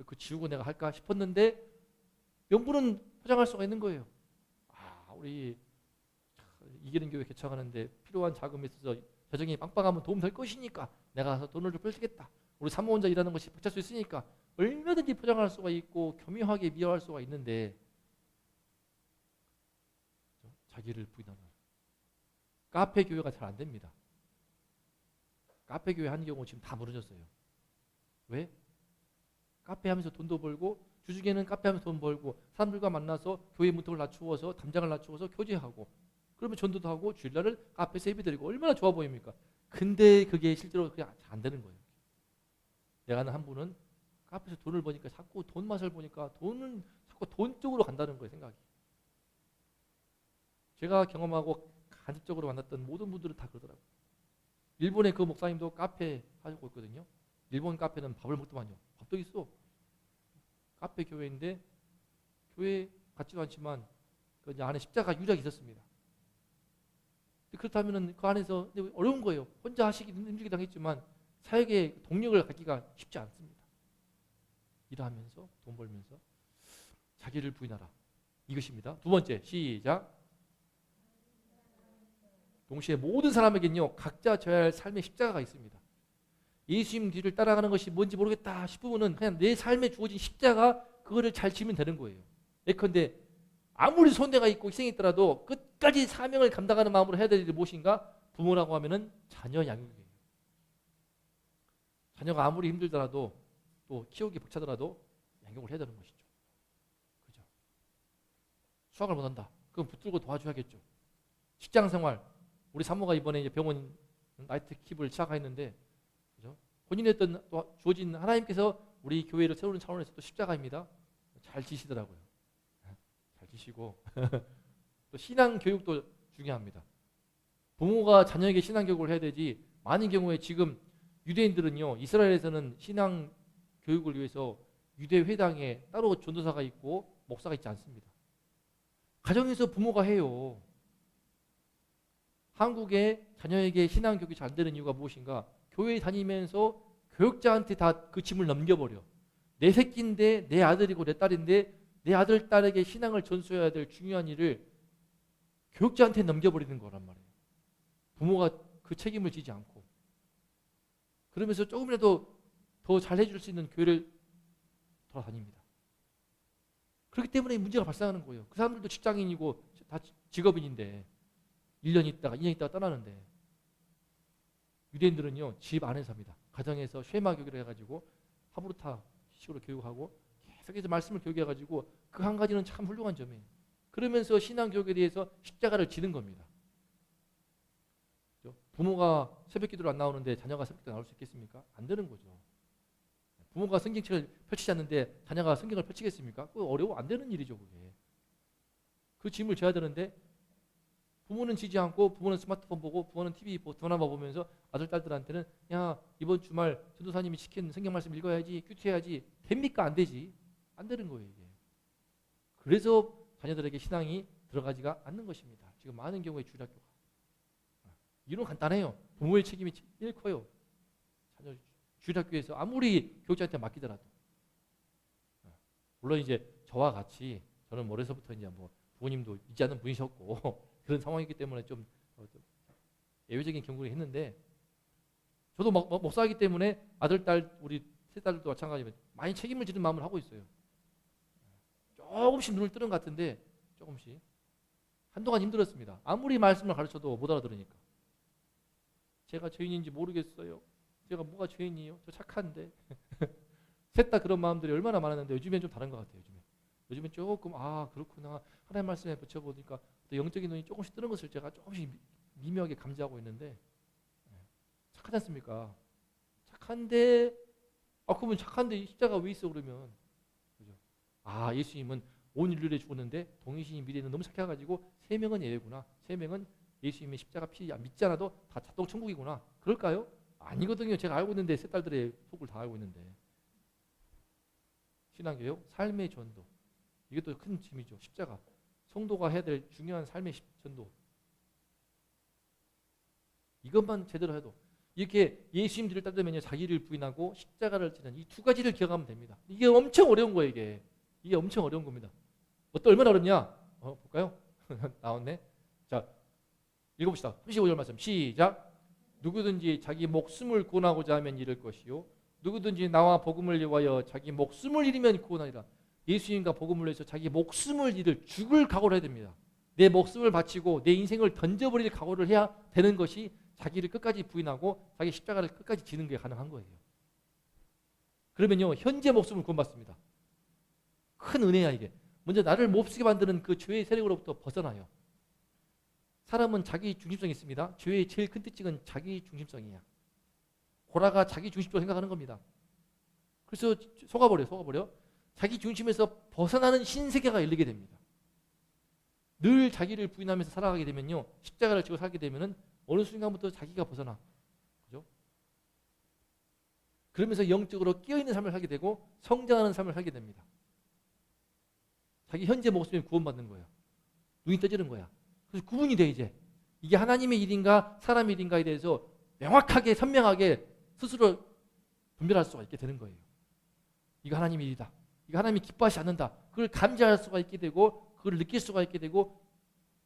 그 지우고 내가 할까 싶었는데 명분은 포장할 수가 있는 거예요. 우리 이기는 교회 개척하는데 필요한 자금에 있어서 재정이 빵빵하면 도움 될 것이니까 내가 가서 돈을 좀 펼치겠다. 우리 사모혼자 일하는 것이 벅찰 수 있으니까 얼마든지 포장할 수가 있고 교묘하게 미화할 수가 있는데 자기를 부인하는 카페 교회가 잘 안 됩니다. 카페 교회 하는 경우 지금 다 무너졌어요. 왜? 카페 하면서 돈도 벌고 주중에는 카페 하면서 돈 벌고 사람들과 만나서 교회 문턱을 낮추어서 담장을 낮추어서 교제하고 그러면 전도도 하고 주일날을 카페에서 예배드리고 얼마나 좋아 보입니까? 근데 그게 실제로 그게 안 되는 거예요. 내가 아는 한 분은 카페에서 돈을 버니까 자꾸 돈 맛을 보니까 돈은 자꾸 돈 쪽으로 간다는 거예요. 생각이. 제가 경험하고 간접적으로 만났던 모든 분들은 다 그러더라고요. 일본의 그 목사님도 카페 하고 있거든요. 일본 카페는 밥을 먹더만요. 밥도 있어. 카페 교회인데 교회 같지도 않지만 그 안에 십자가 유적이 있었습니다. 그렇다면 그 안에서 어려운 거예요. 혼자 하시기 힘들게 당했지만 사역의 동력을 갖기가 쉽지 않습니다. 일하면서 돈 벌면서 자기를 부인하라. 이것입니다. 두 번째 시작. 동시에 모든 사람에게는요 각자 져야 할 삶의 십자가가 있습니다. 예수님 뒤를 따라가는 것이 뭔지 모르겠다 싶으면은 그냥 내 삶에 주어진 십자가 그거를 잘 지면 되는 거예요. 예컨대 아무리 손해가 있고 희생이 있더라도 끝까지 사명을 감당하는 마음으로 해야 될 일이 무엇인가? 부모라고 하면은 자녀 양육이에요. 자녀가 아무리 힘들더라도 또 키우기 벅차더라도 양육을 해야 되는 것이죠. 그죠? 수학을 못한다. 그럼 붙들고 도와줘야겠죠. 직장생활 우리 사모가 이번에 이제 병원 나이트 킵을 시작했는데 그죠? 본인의 어떤 또 주어진 하나님께서 우리 교회를 세우는 차원에서 또 십자가입니다. 잘 지시더라고요. 잘 지시고 또 신앙 교육도 중요합니다. 부모가 자녀에게 신앙 교육을 해야 되지 많은 경우에 지금 유대인들은요 이스라엘에서는 신앙 교육을 위해서 유대 회당에 따로 전도사가 있고 목사가 있지 않습니다. 가정에서 부모가 해요. 한국의 자녀에게 신앙 교육이 잘 되는 이유가 무엇인가? 교회 다니면서 교육자한테 다 그 짐을 넘겨버려. 내 새끼인데 내 아들이고 내 딸인데 내 아들 딸에게 신앙을 전수해야 될 중요한 일을 교육자한테 넘겨버리는 거란 말이에요. 부모가 그 책임을 지지 않고 그러면서 조금이라도 더 잘해줄 수 있는 교회를 돌아다닙니다. 그렇기 때문에 문제가 발생하는 거예요. 그 사람들도 직장인이고 다 직업인인데 1년 있다가 2년 있다가 떠나는데 유대인들은요 집 안에서 합니다. 가정에서 쉐마 교육을 해가지고 하브루타 식으로 교육하고 계속해서 말씀을 교육해가지고 그 한 가지는 참 훌륭한 점이에요. 그러면서 신앙 교육에 대해서 십자가를 지는 겁니다. 부모가 새벽 기도를 안 나오는데 자녀가 새벽 기도 나올 수 있겠습니까? 안 되는 거죠. 부모가 성경책을 펼치지 않는데 자녀가 성경을 펼치겠습니까? 그거 어려워 안 되는 일이죠. 그게. 그 짐을 져야 되는데 부모는 지지 않고 부모는 스마트폰 보고 부모는 TV 드라마 보면서 아들 딸들한테는 야 이번 주말 전도사님이 시킨 성경 말씀 읽어야지 큐티해야지 됩니까? 안 되지. 안 되는 거예요. 이게. 그래서 자녀들에게 신앙이 들어가지가 않는 것입니다. 지금 많은 경우에 주일학교가. 이론 간단해요. 부모의 책임이 제일 커요. 자녀 주일학교에서 아무리 교육자한테 맡기더라도. 물론 이제 저와 같이 저는 어려서부터 이제 뭐 부모님도 있지 않는 분이셨고 그런 상황이기 때문에 좀 예외적인 경우를 했는데 저도 목사이기 때문에 아들, 딸, 우리 세 딸도 마찬가지로 많이 책임을 지는 마음을 하고 있어요. 조금씩 눈을 뜨는 것 같은데 조금씩. 한동안 힘들었습니다. 아무리 말씀을 가르쳐도 못 알아들으니까. 제가 죄인인지 모르겠어요. 제가 뭐가 죄인이에요? 저 착한데. 셋 다 그런 마음들이 얼마나 많았는데 요즘엔 좀 다른 것 같아요. 요즘엔 조금 그렇구나. 하나님 말씀에 붙여보니까 또 영적인 눈이 조금씩 뜨는 것을 제가 조금씩 미묘하게 감지하고 있는데 착하지 않습니까? 착한데 그러면 착한데 십자가 왜 있어 그러면 그죠? 예수님은 온 인류를 죽었는데 동일신이 미래는 너무 착해가지고 3명은 예외구나. 3명은 예수님의 십자가 피 믿지 않아도 다 자동 천국이구나. 그럴까요? 아니거든요. 제가 알고 있는데 세 딸들의 속을 다 알고 있는데. 신앙교육, 삶의 전도. 이것도 큰 짐이죠. 십자가. 성도가 해야 될 중요한 삶의 전도. 이것만 제대로 해도 이렇게 예수님 뒤를 따르면요 자기를 부인하고 십자가를 지는 이 두 가지를 기억하면 됩니다. 이게 엄청 어려운 거예요. 이게 엄청 어려운 겁니다. 얼마나 어렵냐? 볼까요? 나왔네. 자, 읽어봅시다. 35절 말씀 시작. 누구든지 자기 목숨을 구원하고자 하면 잃을 것이요 누구든지 나와 복음을 위하여 자기 목숨을 잃으면 구원하리라. 예수님과 복음을 위해서 자기 목숨을 잃을 죽을 각오를 해야 됩니다. 내 목숨을 바치고 내 인생을 던져버릴 각오를 해야 되는 것이 자기를 끝까지 부인하고 자기 십자가를 끝까지 지는 게 가능한 거예요. 그러면요 현재 목숨을 구원받습니다. 큰 은혜야 이게. 먼저 나를 몹쓰게 만드는 그 죄의 세력으로부터 벗어나요. 사람은 자기 중심성이 있습니다. 죄의 제일 큰 특징은 자기 중심성이야. 고라가 자기 중심적으로 생각하는 겁니다. 그래서 속아버려. 자기 중심에서 벗어나는 신세계가 열리게 됩니다. 늘 자기를 부인하면서 살아가게 되면요 십자가를 지고 살게 되면은 어느 순간부터 자기가 벗어나. 그죠? 그러면서 영적으로 끼어있는 삶을 살게 되고 성장하는 삶을 살게 됩니다. 자기 현재 목숨이 구원받는 거예요. 눈이 떠지는 거야. 그래서 구분이 돼 이제. 이게 하나님의 일인가 사람의 일인가에 대해서 명확하게 선명하게 스스로 분별할 수가 있게 되는 거예요. 이거 하나님의 일이다. 이거 하나님이 기뻐하지 않는다. 그걸 감지할 수가 있게 되고 그걸 느낄 수가 있게 되고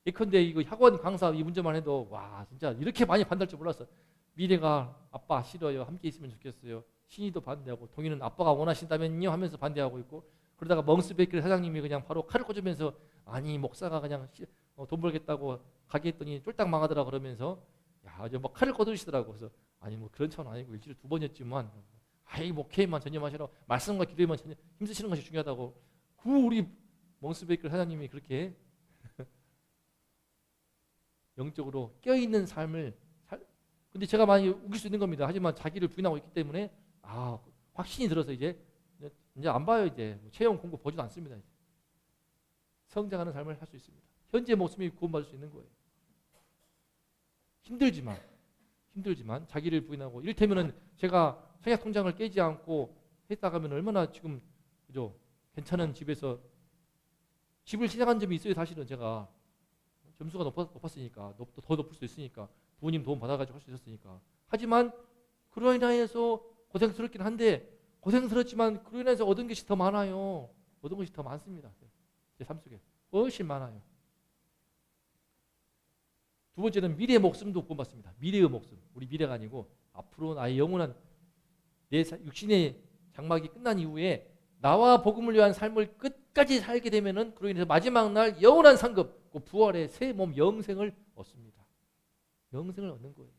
예컨대 이거 학원 강사 이 문제만 해도 와 진짜 이렇게 많이 반대할 줄 몰랐어. 미래가 아빠 싫어요. 함께 있으면 좋겠어요. 신이도 반대하고 동이는 아빠가 원하신다면요 하면서 반대하고 있고 그러다가 멍스 베이커리 사장님이 그냥 바로 칼을 꽂으면서 아니 목사가 그냥 돈 벌겠다고 가게 했더니 쫄딱 망하더라 그러면서 이제 막 칼을 꽂으시더라고. 그래서 아니 뭐 그런 차는 아니고 일주일에 2번이었지만 목회만 전념하시라 말씀과 기도에만 힘쓰시는 것이 중요하다고 우리 멍스 베이커리 사장님이 그렇게 영적으로 껴있는 삶을 근데 제가 많이 우길 수 있는 겁니다. 하지만 자기를 부인하고 있기 때문에 확신이 들어서 이제 안 봐요. 이제 체험 공부 보지도 않습니다. 이제. 성장하는 삶을 할 수 있습니다. 현재 목숨이 구원받을 수 있는 거예요. 힘들지만 자기를 부인하고 이를테면은 제가 청약 통장을 깨지 않고 했다가면 얼마나 지금 그죠? 괜찮은 집에서 집을 시작한 점이 있어요. 사실은 제가 점수가 높았으니까 더 높을 수 있으니까 부모님 도움 받아가지고 할 수 있었으니까. 하지만 그로 인해서 고생스럽긴 한데 고생스럽지만 그로 인해서 얻은 것이 더 많아요. 얻은 것이 더 많습니다. 제 삶 속에 훨씬 많아요. 두 번째는 미래의 목숨도 구원받습니다. 미래의 목숨. 우리 미래가 아니고 앞으로 나의 영원한 내 육신의 장막이 끝난 이후에 나와 복음을 위한 삶을 끝까지 살게 되면은 그로 인해서 마지막 날 영원한 상급, 그 부활의 새 몸 영생을 얻습니다. 영생을 얻는 거예요.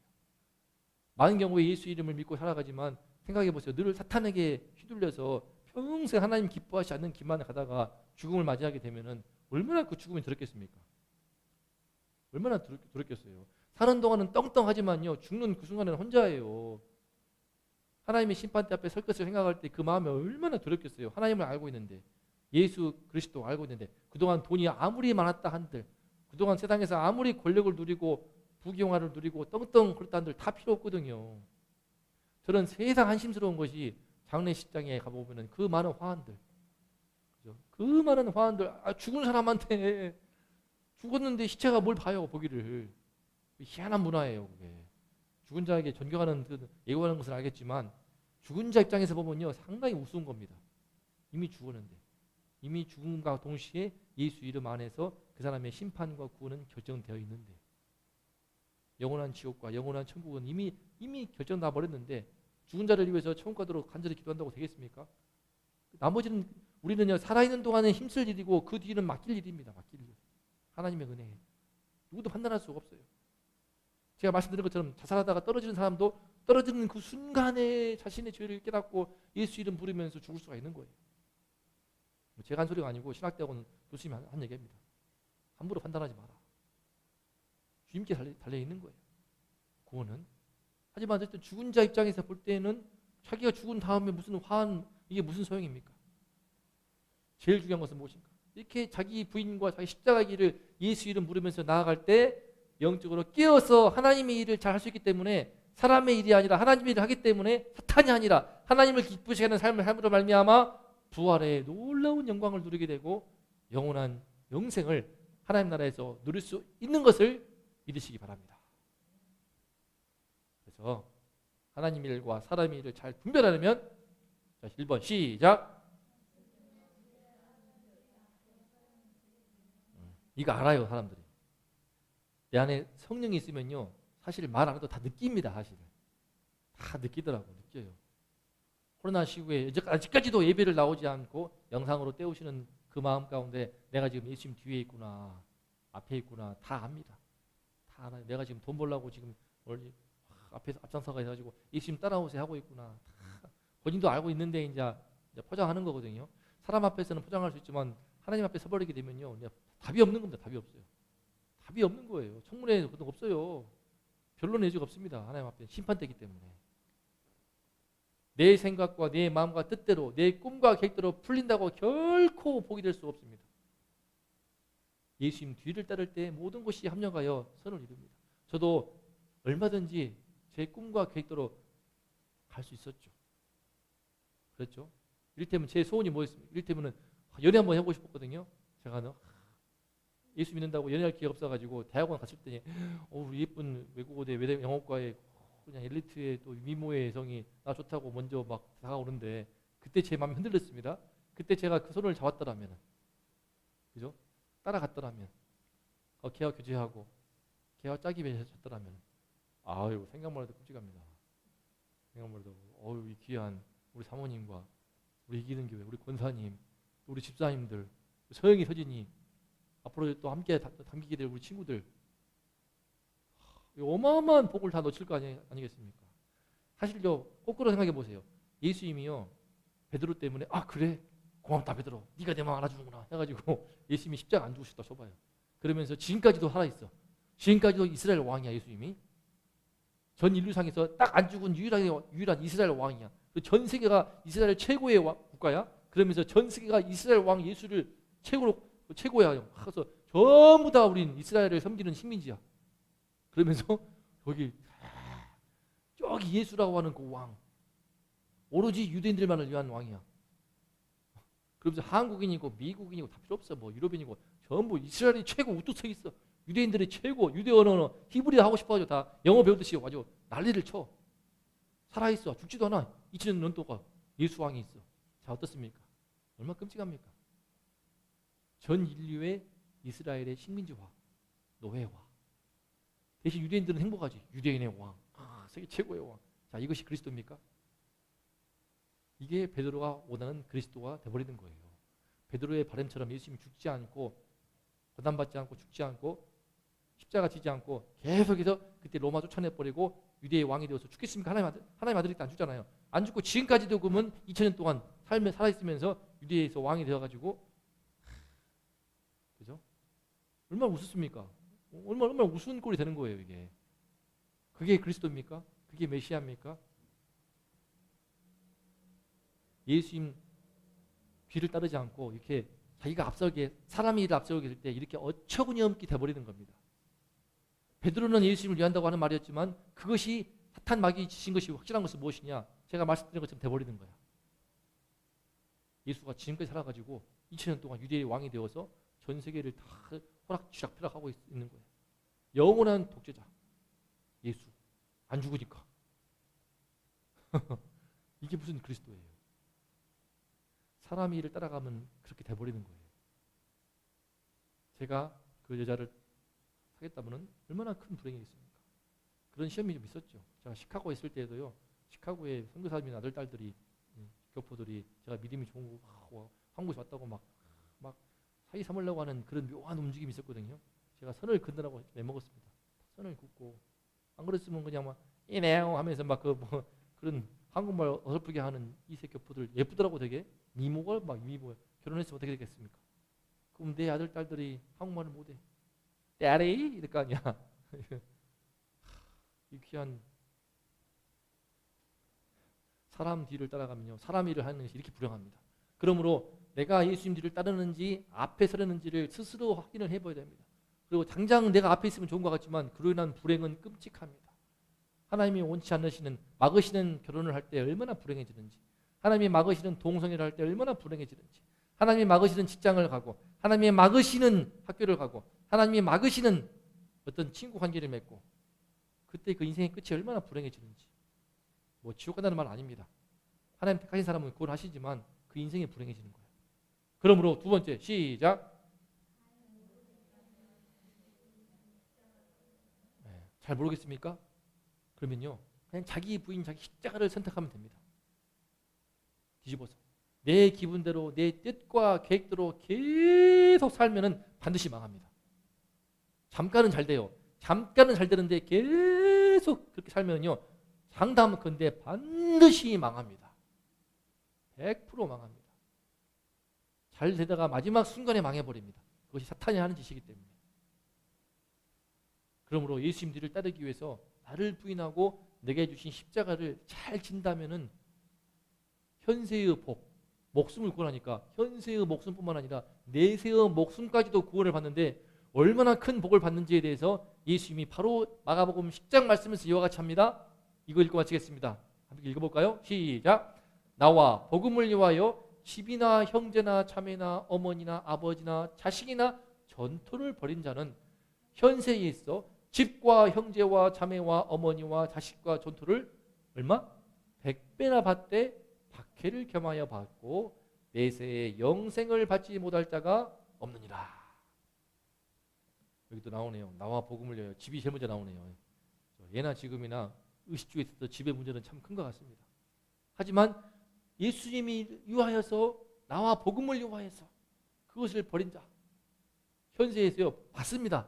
많은 경우에 예수 이름을 믿고 살아가지만 생각해 보세요. 늘 사탄에게 휘둘려서 평생 하나님 기뻐하지 않는 길만 가다가 죽음을 맞이하게 되면은 얼마나 그 죽음이 더럽겠습니까? 얼마나 더럽겠어요. 사는 동안은 떵떵하지만요. 죽는 그 순간에는 혼자예요. 하나님의 심판대 앞에 설 것을 생각할 때 그 마음이 얼마나 두렵겠어요. 하나님을 알고 있는데 예수 그리스도 알고 있는데 그동안 돈이 아무리 많았다 한들 그동안 세상에서 아무리 권력을 누리고 부귀영화를 누리고 떵떵 그렇다 한들 다 필요 없거든요. 저는 세상 한심스러운 것이 장례식장에 가보면 그 많은 화환들 그죠? 그 많은 화환들 죽은 사람한테 죽었는데 시체가 뭘 봐요 보기를. 희한한 문화예요 그게. 죽은 자에게 존경하는 예고하는 것을 알겠지만 죽은 자 입장에서 보면요 상당히 우스운 겁니다. 이미 죽었는데 이미 죽음과 동시에 예수 이름 안에서 그 사람의 심판과 구원은 결정되어 있는데 영원한 지옥과 영원한 천국은 이미 결정 나 버렸는데 죽은 자를 위해서 천국 가도록 간절히 기도한다고 되겠습니까? 나머지는 우리는요 살아있는 동안에 힘쓸 일이고 그 뒤는 맡길 일입니다. 맡길 일. 하나님의 은혜에 누구도 판단할 수가 없어요. 제가 말씀드린 것처럼 자살하다가 떨어지는 사람도 떨어지는 그 순간에 자신의 죄를 깨닫고 예수 이름 부르면서 죽을 수가 있는 거예요. 제가 한 소리가 아니고 신학대학원 교수님이 한 얘기입니다. 함부로 판단하지 마라. 주님께 달려 있는 거예요. 구원은. 하지만 어쨌든 죽은 자 입장에서 볼 때는 자기가 죽은 다음에 무슨 이게 무슨 소용입니까? 제일 중요한 것은 무엇인가? 이렇게 자기 부인과 자기 십자가 길을 예수 이름 부르면서 나아갈 때 영적으로 깨어서 하나님의 일을 잘 할 수 있기 때문에 사람의 일이 아니라 하나님의 일을 하기 때문에 사탄이 아니라 하나님을 기쁘시게 하는 삶으로 말미암아 부활의 놀라운 영광을 누리게 되고 영원한 영생을 하나님 나라에서 누릴 수 있는 것을 믿으시기 바랍니다. 그래서 하나님 일과 사람의 일을 잘 분별하려면 자, 1번 시작. 이거 알아요 사람들이. 내 안에 성령이 있으면요 사실 말 안 해도 다 느낍니다. 사실은 다 느껴요. 코로나 시국에 아직까지도 예배를 나오지 않고 영상으로 때우시는 그 마음 가운데 내가 지금 예수님 뒤에 있구나 앞에 있구나 다 압니다. 다 알아요. 내가 지금 돈 벌려고 지금 앞에서 앞장서가 해가지고 예수님 따라오세요 하고 있구나. 다 본인도 알고 있는데 이제 포장하는 거거든요. 사람 앞에서는 포장할 수 있지만 하나님 앞에 서버리게 되면요 답이 없는 겁니다. 답이 없어요. 답이 없는 거예요. 청문회 그런 거 없어요. 변론의 여지가 없습니다. 하나님 앞에 심판되기 때문에. 내 생각과 내 마음과 뜻대로 내 꿈과 계획대로 풀린다고 결코 복이 될 수 없습니다. 예수님 뒤를 따를 때 모든 것이 합력하여 선을 이룹니다. 저도 얼마든지 제 꿈과 계획대로 갈 수 있었죠. 그렇죠? 이를테면 제 소원이 뭐였습니까? 이를테면 연애 한번 해보고 싶었거든요. 제가 예수 믿는다고 연애할 기회가 없어가지고 대학원 갔을 때 우리 예쁜 외국어대 영어과에 그냥 엘리트의 또 미모의 여성이 나 좋다고 먼저 막 다가오는데 그때 제 마음이 흔들렸습니다. 그때 제가 그 손을 잡았더라면, 그죠? 따라갔더라면, 걔와 교제하고 걔와 짝이 맺어졌더라면, 아유 생각만 해도 끔찍합니다. 생각만 해도 이 귀한 우리 사모님과 우리 이기는 교회, 우리 권사님, 우리 집사님들, 서영이, 서진이 앞으로 또 함께 담기게 될 우리 친구들 어마어마한 복을 다 놓칠 거 아니겠습니까? 사실요 거꾸로 생각해 보세요. 예수님이요 베드로 때문에 그래 고맙다 베드로 네가 내 마음 알아주는구나 해가지고 예수님이 십자가 안 죽으셨다 쳐봐요. 그러면서 지금까지도 살아있어. 지금까지도 이스라엘 왕이야. 예수님이 전 인류상에서 딱 안 죽은 유일한 이스라엘 왕이야. 전 세계가 이스라엘 최고의 국가야. 그러면서 전 세계가 이스라엘 왕 예수를 최고야. 그래서 전부 다 우린 이스라엘을 섬기는 식민지야. 그러면서 저기 예수라고 하는 그 왕, 오로지 유대인들만을 위한 왕이야. 그러면서 한국인이고 미국인이고 다 필요 없어. 뭐 유럽인이고 전부 이스라엘이 최고 우뚝 서 있어. 유대인들이 최고, 유대 언어는 히브리어 하고 싶어가지고 다 영어 배우듯이 아주 난리를 쳐. 살아있어. 죽지도 않아. 2000년 동안 예수 왕이 있어. 자, 어떻습니까? 얼마나 끔찍합니까? 전 인류의 이스라엘의 식민지화, 노예화. 대신 유대인들은 행복하지. 유대인의 왕, 세계 최고의 왕. 자, 이것이 그리스도입니까? 이게 베드로가 원하는 그리스도가 되어버리는 거예요. 베드로의 바람처럼 예수님이 죽지 않고 고난받지 않고 죽지 않고 십자가 지지 않고 계속해서 그때 로마 쫓아내버리고 유대의 왕이 되어서 죽겠습니까? 하나님 아들이 안 죽잖아요. 안 죽고 지금까지도 그러면 2000년 동안 삶에 살아있으면서 유대에서 왕이 되어가지고, 그죠? 얼마나 웃었습니까? 얼마나 우스운 꼴이 되는 거예요, 이게. 그게 그리스도입니까? 그게 메시아입니까? 예수님 뒤를 따르지 않고 이렇게 자기가 앞서게, 사람이 일을 앞서게 될 때 이렇게 어처구니없게 돼버리는 겁니다. 베드로는 예수님을 위한다고 하는 말이었지만 그것이 사탄 마귀 지신 것이 확실한 것은 무엇이냐? 제가 말씀드린 것처럼 돼버리는 거야. 예수가 지금까지 살아가지고 2000년 동안 유대의 왕이 되어서 전 세계를 다 호락쥐락펴락하고 있는 거예요. 영원한 독재자 예수, 안 죽으니까. 이게 무슨 그리스도예요? 사람의 일을 따라가면 그렇게 돼버리는 거예요. 제가 그 여자를 사겠다면 얼마나 큰 불행이겠습니까? 그런 시험이 좀 있었죠. 제가 시카고에 있을 때도요. 시카고에 선교사님 아들 딸들이 교포들이 제가 믿음이 좋은 거 한국에 왔다고 막 사기 삼으려고 하는 그런 묘한 움직임이 있었거든요. 제가 선을 긋느라고 내먹었습니다. 선을 긋고 안 그랬으면 그냥 막 이네요 하면서 막 그런 한국말 어설프게 하는 이세 교포들 예쁘더라고 되게. 미모가 막 미모 결혼했으면 어떻게 되겠습니까? 그럼 내 아들 딸들이 한국말을 못해. 딸이 이럴 거 아니야. 이 귀한 사람 뒤를 따라가면요. 사람 일을 하는 것이 이렇게 불행합니다. 그러므로 내가 예수님 뒤를 따르는지 앞에 서려는지를 스스로 확인을 해봐야 됩니다. 그리고 당장 내가 앞에 있으면 좋은 것 같지만 그로 인한 불행은 끔찍합니다. 하나님이 원치 않으시는 막으시는 결혼을 할 때 얼마나 불행해지는지, 하나님이 막으시는 동성애를 할 때 얼마나 불행해지는지, 하나님이 막으시는 직장을 가고, 하나님이 막으시는 학교를 가고, 하나님이 막으시는 어떤 친구 관계를 맺고, 그때 그 인생의 끝이 얼마나 불행해지는지. 뭐 지옥 간다는 말 아닙니다. 하나님 택하신 사람은 구원하시지만 그 인생이 불행해지는 거예요. 그러므로 두 번째 시작. 네, 잘 모르겠습니까? 그러면요 그냥 자기 부인 자기 십자가를 선택하면 됩니다. 뒤집어서 내 기분대로 내 뜻과 계획대로 계속 살면은 반드시 망합니다. 잠깐은 잘 돼요. 잠깐은 잘 되는데 계속 그렇게 살면요 장담컨대 반드시 망합니다. 100% 망합니다. 잘 되다가 마지막 순간에 망해버립니다. 그것이 사탄이 하는 짓이기 때문에. 그러므로 예수님 뒤를 따르기 위해서 나를 부인하고 내게 주신 십자가를 잘 진다면은 현세의 복, 목숨을 구원하니까 현세의 목숨뿐만 아니라 내세의 목숨까지도 구원을 받는데 얼마나 큰 복을 받는지에 대해서 예수님이 바로 마가복음 10장 말씀에서 이와 같이 합니다. 이거 읽고 마치겠습니다. 함께 읽어볼까요? 시작. 나와 복음을 위하여 집이나 형제나 자매나 어머니나 아버지나 자식이나 전토를 벌인 자는 현세에 있어 집과 형제와 자매와 어머니와 자식과 전토를 얼마? 100배나 받되 박해를 겸하여 받고 내세에 영생을 받지 못할 자가 없느니라. 여기도 나오네요. 나와 복음을 위하여. 집이 제일 먼저 나오네요. 예나 지금이나 의식주에 있어서 집의 문제는 참 큰 것 같습니다. 하지만 예수님이 위하여서 나와 복음을 위하여서 그것을 버린 자 현세에서요 받습니다.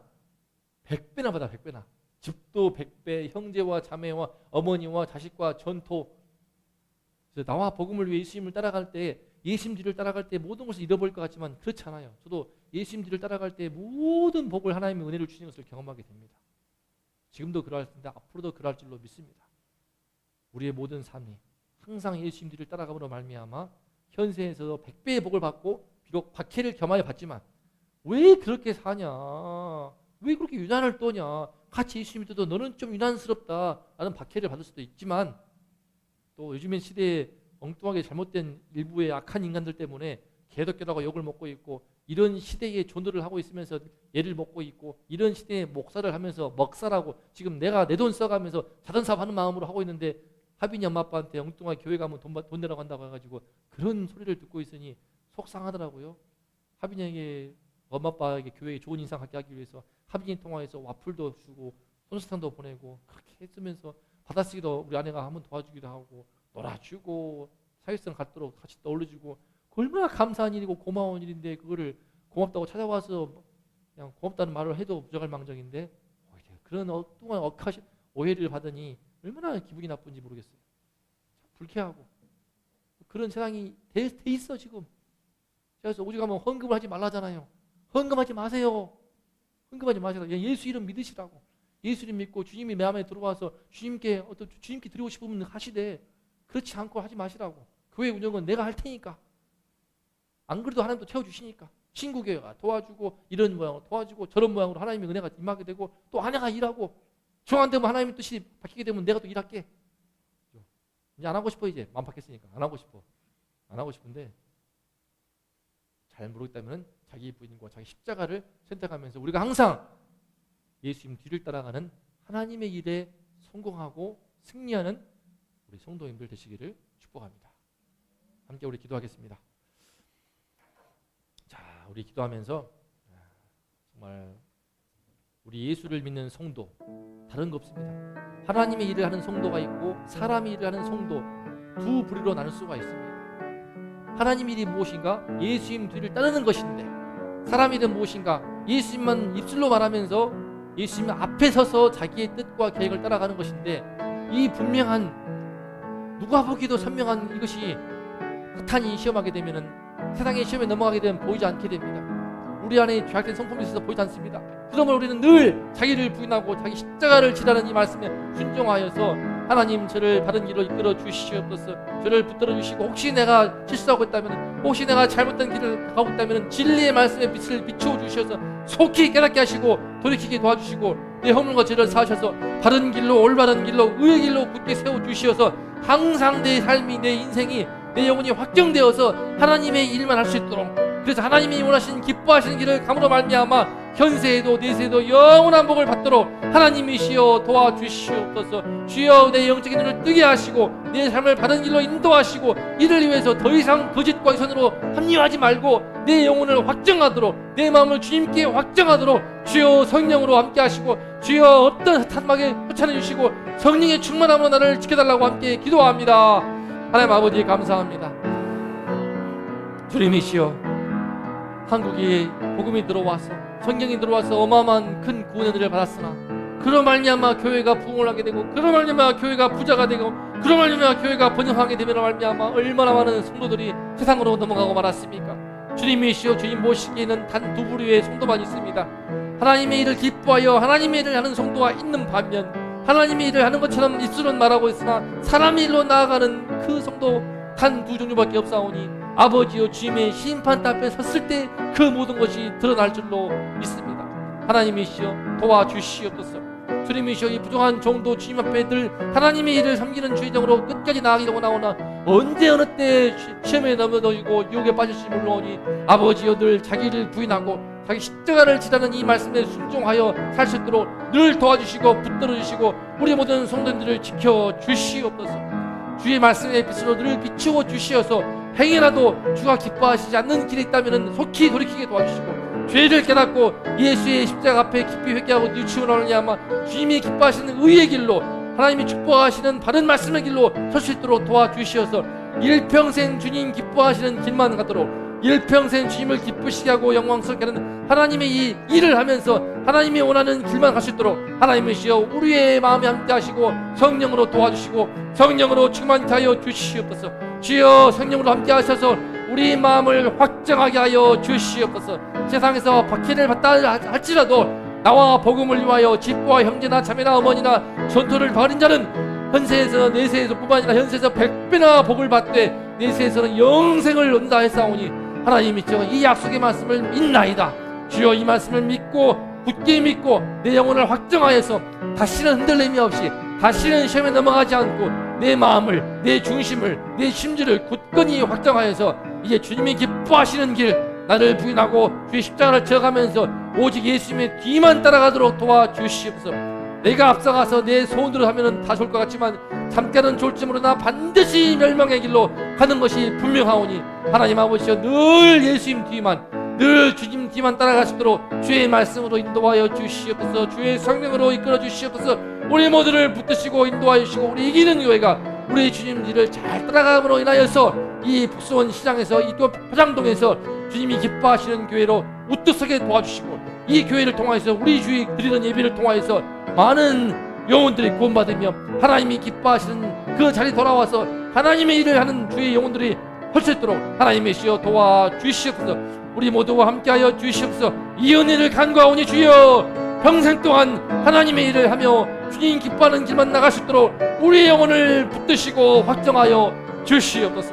100배나 받아. 100배나. 집도 100배, 형제와 자매와 어머니와 자식과 전토. 그래서 나와 복음을 위해 예수님을 따라갈 때 예수님 뒤를 따라갈 때 모든 것을 잃어버릴 것 같지만 그렇지 않아요. 저도 예수님 뒤를 따라갈 때 모든 복을 하나님의 은혜를 주시는 것을 경험하게 됩니다. 지금도 그러할 텐데 앞으로도 그러할 줄로 믿습니다. 우리의 모든 삶이 항상 예수님 뒤를 따라감으로 말미암아 현세에서도 100배의 복을 받고 비록 박해를 겸하여 받지만 왜 그렇게 사냐? 왜 그렇게 유난을 떠냐? 같이 예수 믿어도 너는 좀 유난스럽다 라는 박해를 받을 수도 있지만 또 요즘엔 시대에 엉뚱하게 잘못된 일부의 악한 인간들 때문에 개덕개덕하고 욕을 먹고 있고 이런 시대에 전도를 하고 있으면서 예를 먹고 있고 이런 시대에 목사를 하면서 먹살하고 지금 내가 내 돈 써가면서 자선사업 하는 마음으로 하고 있는데 하빈이 엄마 아빠한테 엉뚱하게 교회 가면 돈 내라고 한다고 해가지고 그런 소리를 듣고 있으니 속상하더라고요. 하빈이에게 엄마 아빠에게 교회에 좋은 인상 갖게 하기 위해서 하빈이 통화해서 와플도 주고 손수탕도 보내고 그렇게 했으면서 받아쓰기도 우리 아내가 한번 도와주기도 하고 놀아주고 사회성 갖도록 같이 떠올려주고 얼마나 감사한 일이고 고마운 일인데 그거를 고맙다고 찾아와서 그냥 고맙다는 말을 해도 부족할 망정인데 그런 엉뚱한 억하신 오해를 받으니 얼마나 기분이 나쁜지 모르겠어요. 불쾌하고 그런 세상이 돼 있어 지금. 그래서 오죽하면 헌금을 하지 말라잖아요. 헌금하지 마세요. 헌금하지 마세요. 예수 이름 믿으시라고. 예수 이름 믿고 주님이 내 마음에 들어와서 주님께 드리고 싶으면 하시되 그렇지 않고 하지 마시라고. 교회 운영은 내가 할 테니까. 안 그래도 하나님도 채워주시니까. 친구교회가 도와주고 이런 모양으로 도와주고 저런 모양으로 하나님의 은혜가 임하게 되고 또 아내가 일하고 정안 되면 하나님의 뜻이 바뀌게 되면 내가 또 일할게. 이제 안 하고 싶어. 이제 마음 바뀌었으니까 안 하고 싶어. 안 하고 싶은데 잘 모르겠다면 자기 부인과 자기 십자가를 선택하면서 우리가 항상 예수님 뒤를 따라가는 하나님의 일에 성공하고 승리하는 우리 성도님들 되시기를 축복합니다. 함께 우리 기도하겠습니다. 자, 우리 기도하면서 정말 우리 예수를 믿는 성도 다른 거 없습니다. 하나님의 일을 하는 성도가 있고 사람의 일을 하는 성도 두 부류로 나눌 수가 있습니다. 하나님 일이 무엇인가? 예수님 뒤를 따르는 것인데, 사람 일은 무엇인가? 예수님만 입술로 말하면서 예수님 앞에 서서 자기의 뜻과 계획을 따라가는 것인데, 이 분명한 누가 보기도 선명한 이것이 사탄이 시험하게 되면은, 세상의 시험에 넘어가게 되면 보이지 않게 됩니다. 우리 안에 죄악된 성품이 있어서 보이지 않습니다. 그러므로 우리는 늘 자기를 부인하고 자기 십자가를 지라는 이 말씀에 순종하여서 하나님 저를 바른 길로 이끌어 주시옵소서. 저를 붙들어 주시고, 혹시 내가 실수하고 있다면, 혹시 내가 잘못된 길을 가고 있다면 진리의 말씀에 빛을 비추어 주셔서 속히 깨닫게 하시고 돌이키게 도와주시고, 내 허물과 죄를 사하셔서 바른 길로, 올바른 길로, 의의 길로 굳게 세워 주시어서 항상 내 삶이, 내 인생이, 내 영혼이 확정되어서 하나님의 일만 할 수 있도록, 그래서 하나님이 원하시는 기뻐하시는 길을 감으로 말미암아 현세에도 내세에도 영원한 복을 받도록 하나님이시여 도와주시옵소서. 주여 내 영적인 눈을 뜨게 하시고 내 삶을 바른 길로 인도하시고, 이를 위해서 더 이상 거짓과 이선으로 합리화하지 말고 내 영혼을 확정하도록, 내 마음을 주님께 확정하도록 주여 성령으로 함께 하시고, 주여 어떤 사탄막에 쫓아내 주시고 성령의 충만함으로 나를 지켜달라고 함께 기도합니다. 하나님 아버지 감사합니다. 주님이시여, 한국에 복음이 들어와서, 성경이 들어와서 어마어마한 큰 구원의 은혜를 받았으나, 그로 말미암아 교회가 부흥을 하게 되고, 그로 말미암아 교회가 부자가 되고, 그로 말미암아 교회가 번영하게 되면 말미암아 얼마나 많은 성도들이 세상으로 넘어가고 말았습니까? 주님이시여, 주님 모시기에는 단 두 부류의 성도만 있습니다. 하나님의 일을 기뻐하여 하나님의 일을 하는 성도가 있는 반면, 하나님의 일을 하는 것처럼 입술은 말하고 있으나 사람의 일로 나아가는 그 성도 단 두 종류밖에 없사오니, 아버지여, 주님의 심판 앞에 섰을 때 그 모든 것이 드러날 줄로 믿습니다. 하나님이시여 도와주시옵소서. 주님이시여, 이 부정한 종도 주님 앞에 늘 하나님의 일을 섬기는 주의정으로 끝까지 나아가기로 원하오나, 언제 어느 때 시험에 넘어지고 유혹에 빠질지 몰라오니, 아버지여 늘 자기를 부인하고 자기 십자가를 지라는 이 말씀에 순종하여 살 수 있도록 늘 도와주시고 붙들어 주시고 우리 모든 성도들을 지켜주시옵소서. 주의 말씀의 빛으로 늘 비추어 주시어서 행여라도 주가 기뻐하시지 않는 길이 있다면 속히 돌이키게 도와주시고, 죄를 깨닫고 예수의 십자가 앞에 깊이 회개하고 뉘치우나오니 아마 주님이 기뻐하시는 의의 길로, 하나님이 축복하시는 바른 말씀의 길로 설 수 있도록 도와주시어서 일평생 주님 기뻐하시는 길만 가도록, 일평생 주님을 기쁘시게 하고 영광스럽게 하는 하나님의 이 일을 하면서 하나님이 원하는 길만 갈 수 있도록 하나님이시여 우리의 마음에 함께 하시고 성령으로 도와주시고 성령으로 충만케 하여 주시옵소서. 주여 성령으로 함께 하셔서 우리 마음을 확정하게 하여 주시옵소서. 세상에서 박해를 받다 할지라도 나와 복음을 위하여 집과 형제나 자매나 어머니나 전토를 벌인 자는 현세에서 내세에서 뿐만 아니라 현세에서 100배나 복을 받되 내세에서는 영생을 얻는다 했사오니, 하나님이시여 이 약속의 말씀을 믿나이다. 주여 이 말씀을 믿고 굳게 믿고 내 영혼을 확정하여서 다시는 흔들림이 없이, 다시는 시험에 넘어가지 않고 내 마음을, 내 중심을, 내 심지를 굳건히 확정하여서 이제 주님이 기뻐하시는 길, 나를 부인하고 주의 십자가를 져가면서 오직 예수님의 뒤만 따라가도록 도와주시옵소서. 내가 앞서가서 내 소원대로 하면 다 좋을 것 같지만 잠깐은 좋을지 모르나 반드시 멸망의 길로 가는 것이 분명하오니, 하나님 아버지여 늘 예수님 뒤만, 늘 주님 뒤만 따라가시도록 주의 말씀으로 인도하여 주시옵소서. 주의 성령으로 이끌어 주시옵소서. 우리 모두를 붙드시고 인도하여 주시고 우리 이기는 교회가 우리 주님 뒤를 잘 따라감으로 인하여서 이 북수원 시장에서, 이 포장동에서 주님이 기뻐하시는 교회로 우뚝서게 도와주시고, 이 교회를 통하여서 우리 주의 드리는 예배를 통하여서 많은 영혼들이 구원받으며 하나님이 기뻐하시는 그 자리에 돌아와서 하나님의 일을 하는 주의 영혼들이 할 수 있도록 하나님이시여 도와주시옵소서. 우리 모두와 함께하여 주시옵소서. 이 은혜를 간구하오니 주여 평생 동안 하나님의 일을 하며 주님 기뻐하는 길만 나갈 수 있도록 우리의 영혼을 붙드시고 확정하여 주시옵소서.